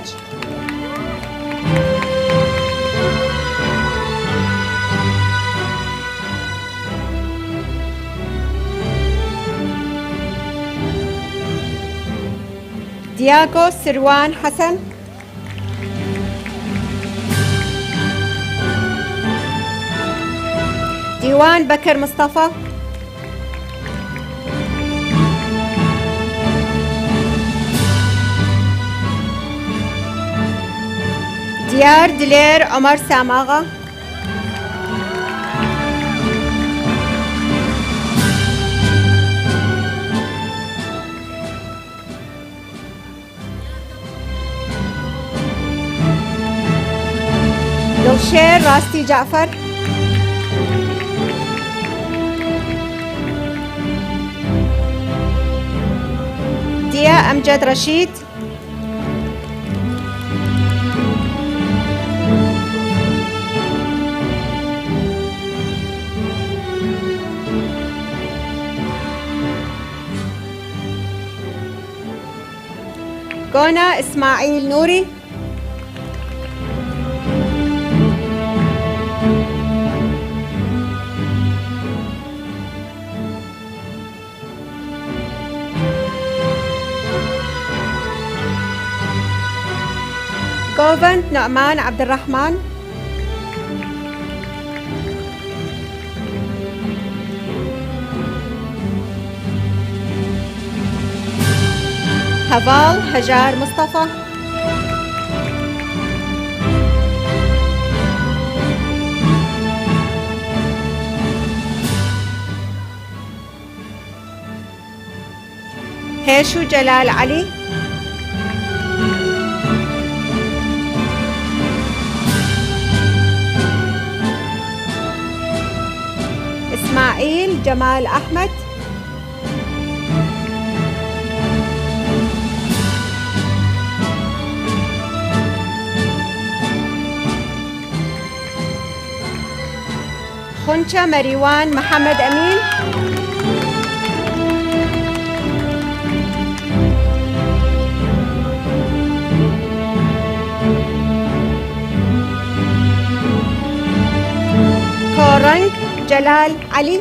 دياغو سروان حسن. ديوان بكر مصطفى. ديار دلير عمر ساماغا. دلشير راستي جعفر. ديا أمجد رشيد. غونا إسماعيل نوري. كوفنت نعمان عبد الرحمن. هفال هجار مصطفى. هيشو جلال علي. إسماعيل جمال أحمد. خنشة مريوان محمد أمين. كورنج جلال علي.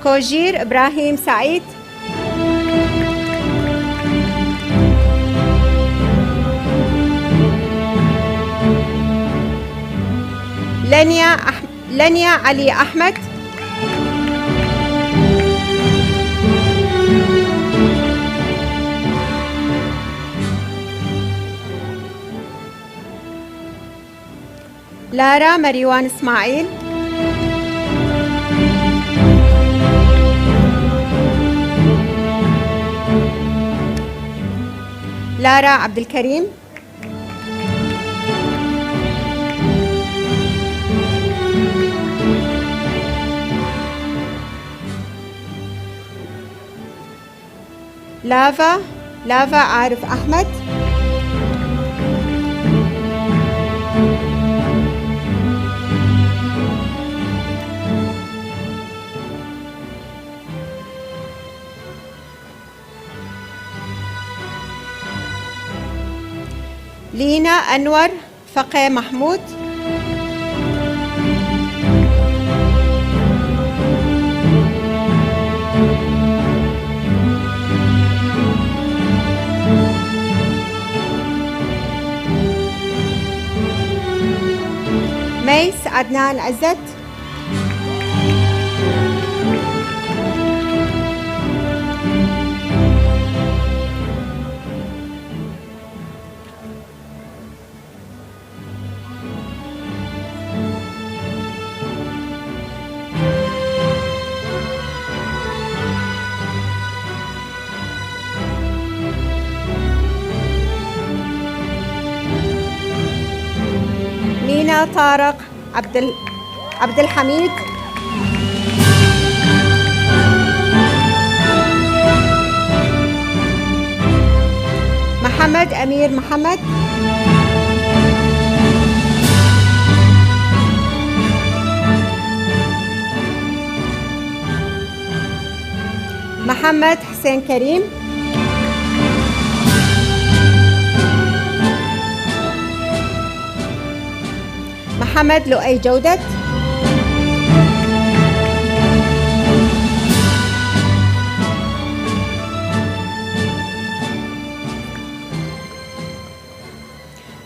كوجير إبراهيم سعيد. لنيا علي أحمد. لارا مريوان إسماعيل. لارا عبد الكريم. لافا عارف أحمد. لينا أنور فقيه محمود. ميس عدنان عزت. مينا طارق عبد الحميد. محمد أمير محمد. محمد حسين كريم. محمد لؤي جودة.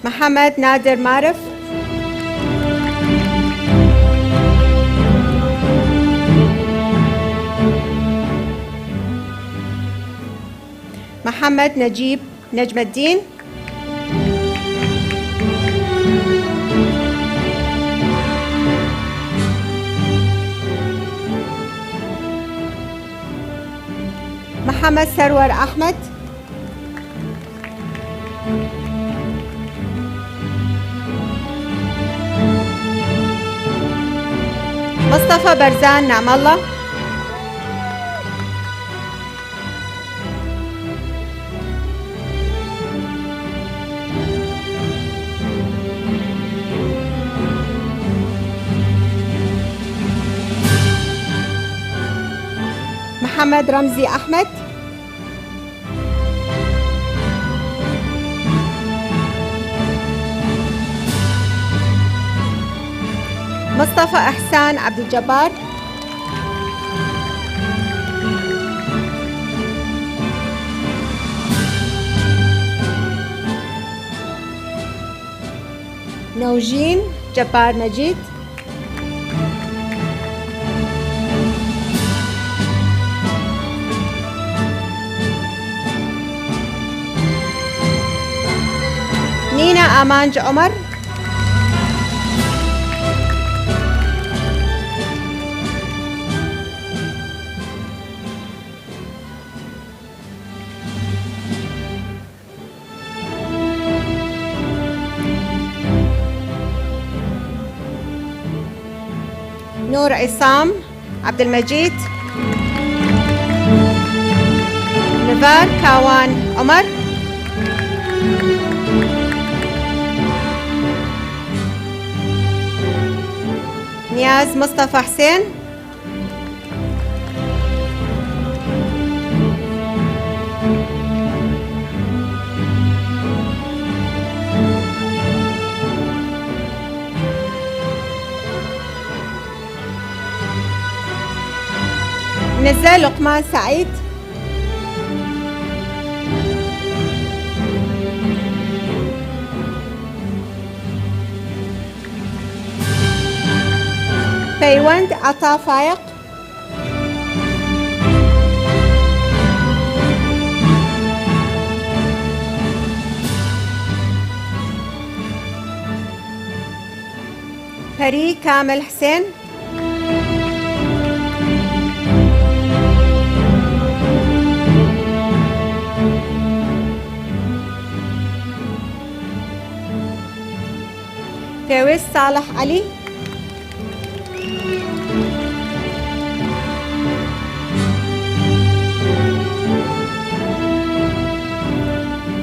محمد نادر مارف. محمد نجيب نجم الدين. محمد سرور أحمد. مصطفى برزان نعم الله. محمد رمزي أحمد. مصطفى إحسان عبد الجبار. نوجين جبار مجيد. نينا أمانج عمر. نور عصام عبد المجيد. نفار كاوان عمر. نياز مصطفى حسين. نزال لقمان سعيد. بيوند عطا فايق. فري كامل حسين. فيوز صالح علي.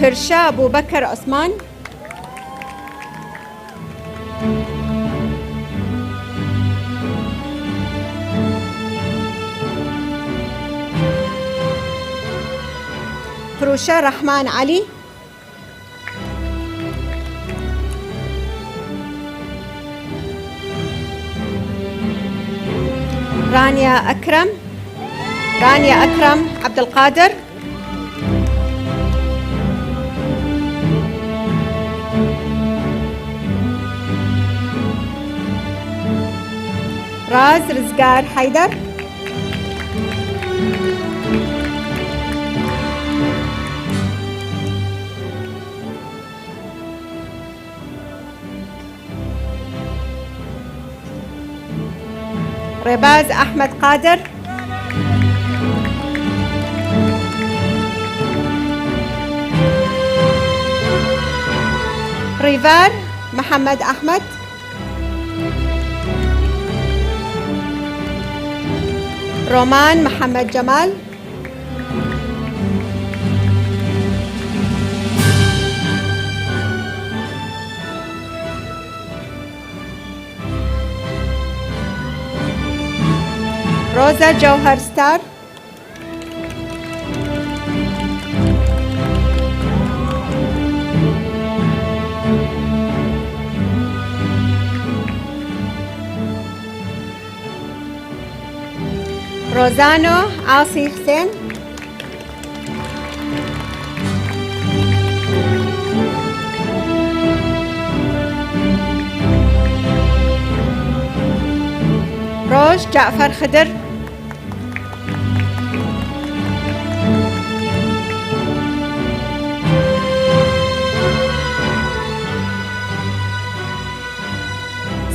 برشا أبو بكر عثمان، فروشة رحمن علي، رانيا أكرم عبد القادر، راز رزقار حيدر، رباز أحمد قادر، ريفار محمد أحمد، رومان محمد جمال، روزا جوهر ستار، روزانو عاصي حسين، روش جعفر خدر،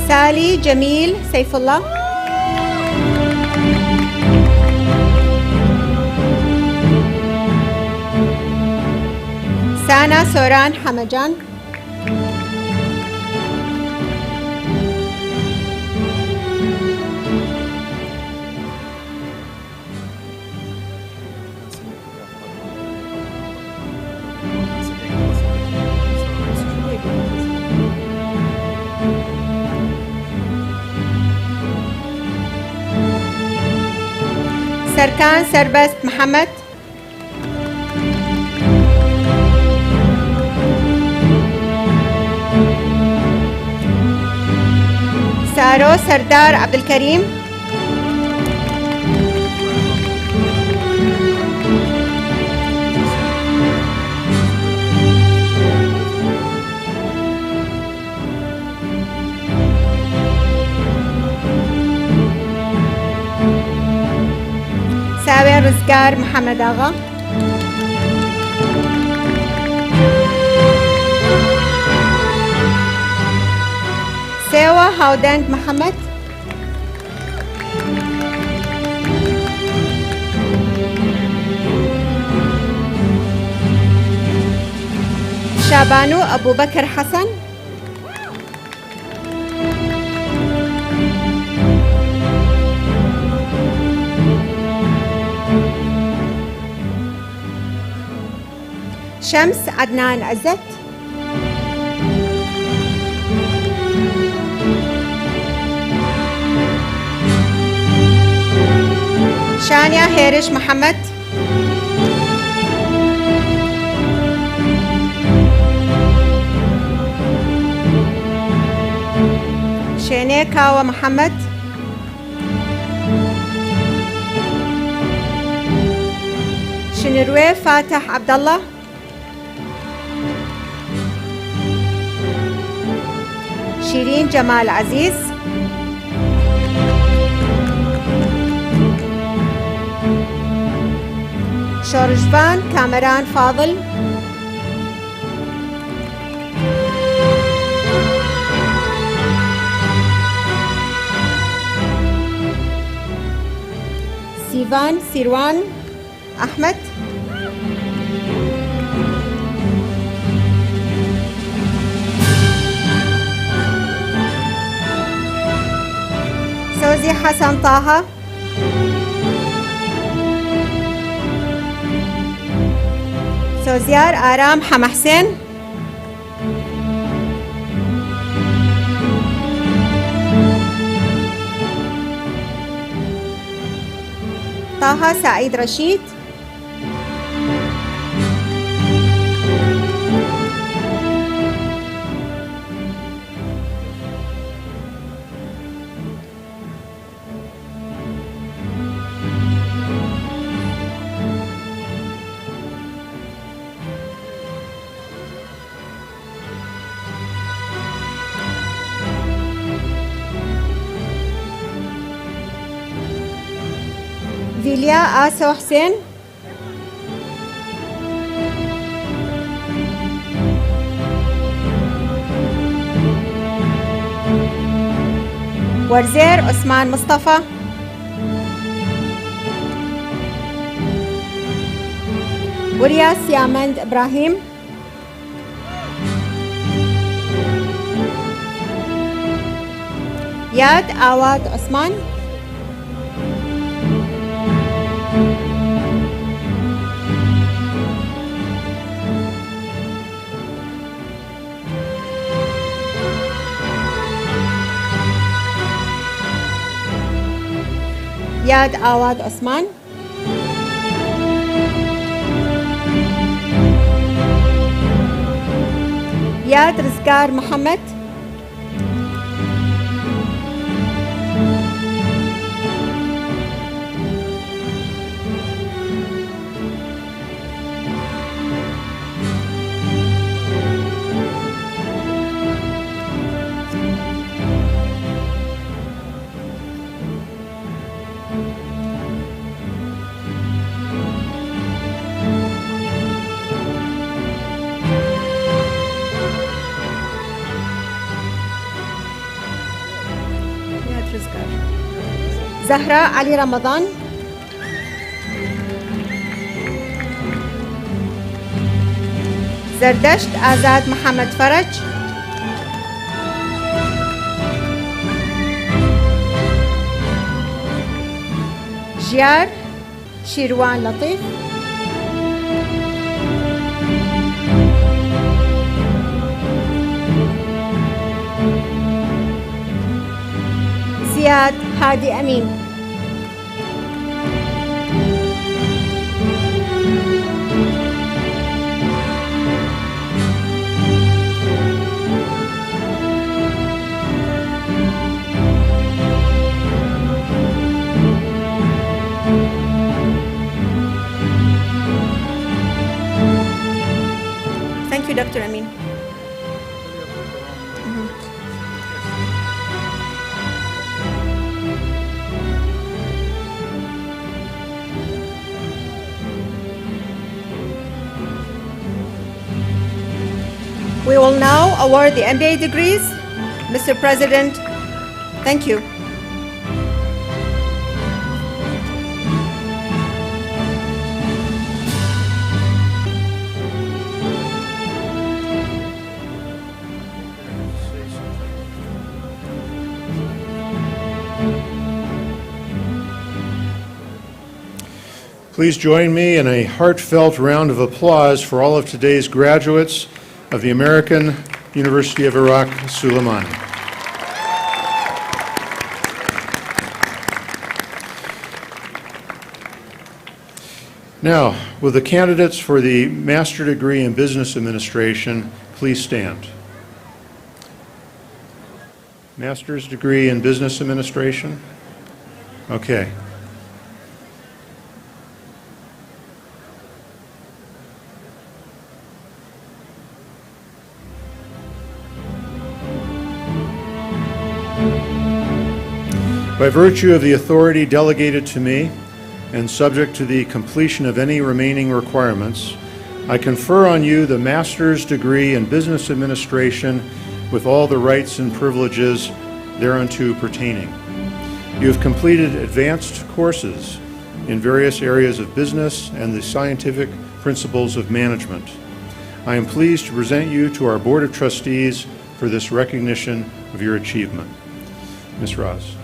سالي جميل سيف الله، سانا سوران حمجان، سركان سربست محمد، سارو سردار عبد الكريم، ساوي رزقار محمد آغا، سيوا هاودند محمد، شابانو أبو بكر حسن، شمس عدنان عزت، شانيا هيرش محمد، شيني كاوى محمد، شنروي فاتح عبد الله، شيرين جمال عزيز، شورجفان كامران فاضل، سيفان سيروان أحمد، سوزي حسن طه، سوزيار آرام حما حسين. طه سعيد رشيد. فيليا آسو حسين. ورزير عثمان مصطفى. ورياس يامند إبراهيم. ياد آواد عثمان. ياد آواد عثمان. ياد رزقار محمد. زهراء علي رمضان. زردشت آزاد محمد فرج. جيار شيروان لطيف. زياد هادي أمين. Thank you, Dr. Amin. We will now award the MBA degrees. Mr. President, thank you. Please join me in a heartfelt round of applause for all of today's graduates of the American University of Iraq, Suleimani. Now, will the candidates for the Master Degree in Business Administration please stand? Master's Degree in Business Administration? Okay. By virtue of the authority delegated to me, and subject to the completion of any remaining requirements, I confer on you the Master's Degree in Business Administration with all the rights and privileges thereunto pertaining. You have completed advanced courses in various areas of business and the scientific principles of management. I am pleased to present you to our Board of Trustees for this recognition of your achievement. Ms. Ross.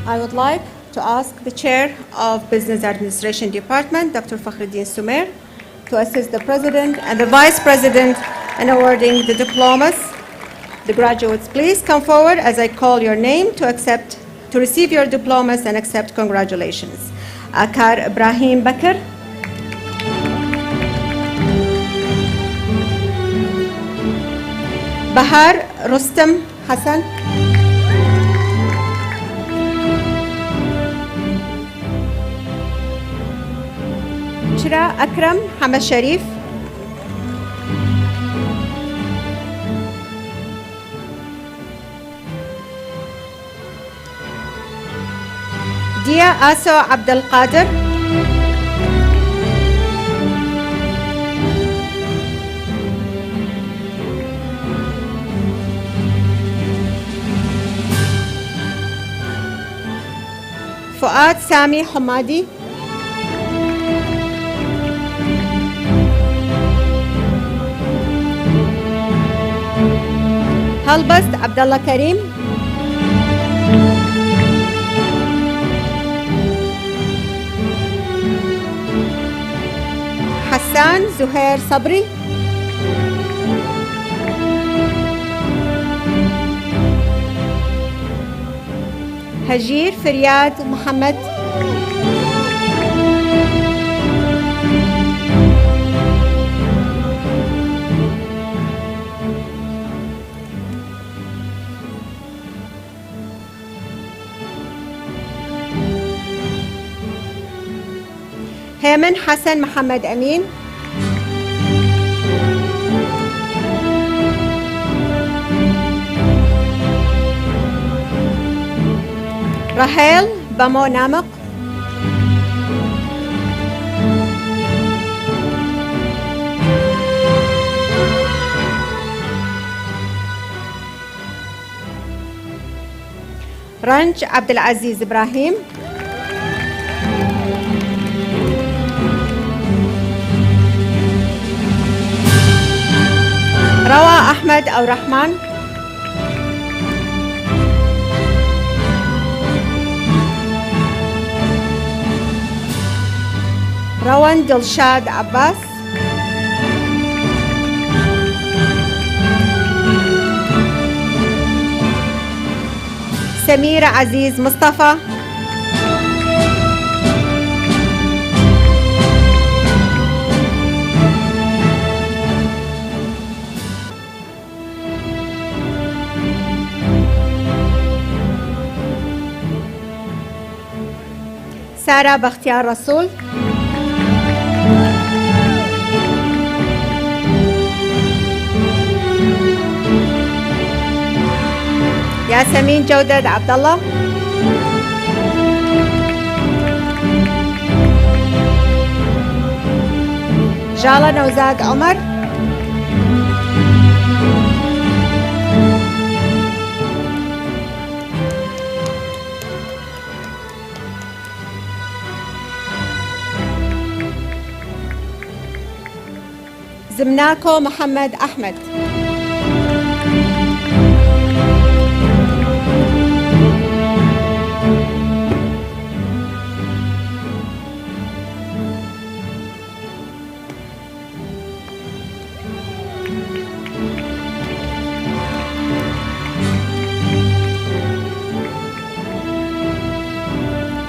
I would like to ask the Chair of Business Administration Department, Dr. Fakhruddin Sumer, to assist the President and the Vice President in awarding the diplomas. The graduates, please come forward as I call your name to receive your diplomas and accept congratulations. Akar Ibrahim Bakr, Bahar Rustam Hassan, Chira Akram Hamad Sharif, Dia Aso Abdul Qadir, Fuad Sami Hamadi, Halbast Abdullah Karim, Hassan Zuhair Sabri, Hajir Faryad Muhammad, Heman Hassan Muhammad Amin, Rahel Bamo Namak, Ranj Abdul Aziz Ibrahim, Rawa Ahmed Al Rahman, Rawan Dilshad Abbas, Samira Aziz Mustafa, Sara Bakhtiar Rasul, Yasamin Jawdad Abdullah, Jala Nauzad Omar, Zimnako Muhammad Ahmed,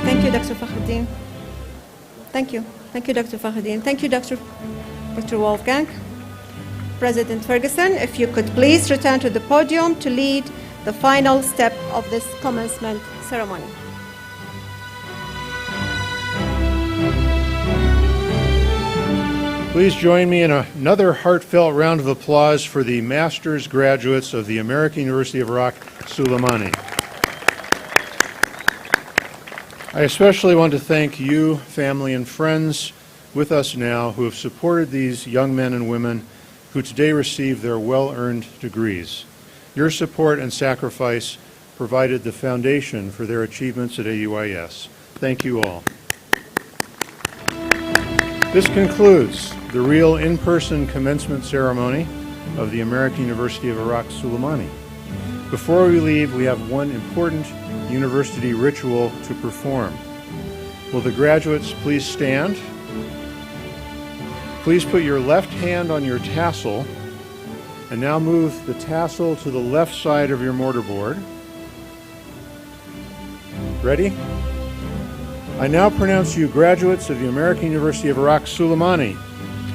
Thank you, Dr. Fakhruddin. Thank you. Thank you, Dr. Fakhruddin. Thank you, Dr. Wolfgang. President Ferguson, if you could please return to the podium to lead the final step of this commencement ceremony. Please join me in another heartfelt round of applause for the master's graduates of the American University of Iraq, Suleimani. I especially want to thank you, family and friends with us now who have supported these young men and women who today receive their well-earned degrees. Your support and sacrifice provided the foundation for their achievements at AUIS. Thank you all. This concludes the real in-person commencement ceremony of the American University of Iraq, Suleimani. Before we leave, we have one important university ritual to perform. Will the graduates please stand? Please put your left hand on your tassel and now move the tassel to the left side of your mortarboard. Ready? I now pronounce you graduates of the American University of Iraq Suleimani.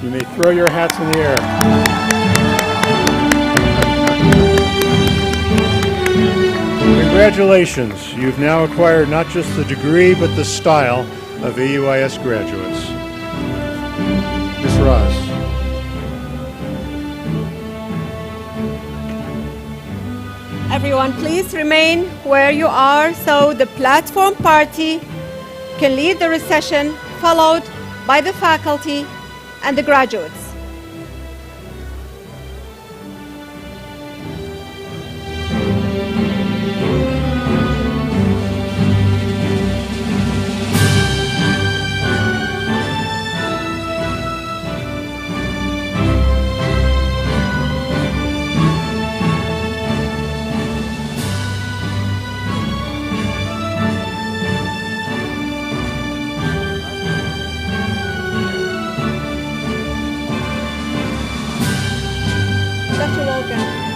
You may throw your hats in the air. Congratulations, you've now acquired not just the degree but the style of AUIS graduates. Ms. Ross. Everyone, please remain where you are so the platform party can lead the recession, followed by the faculty and the graduates. Dr. Logan.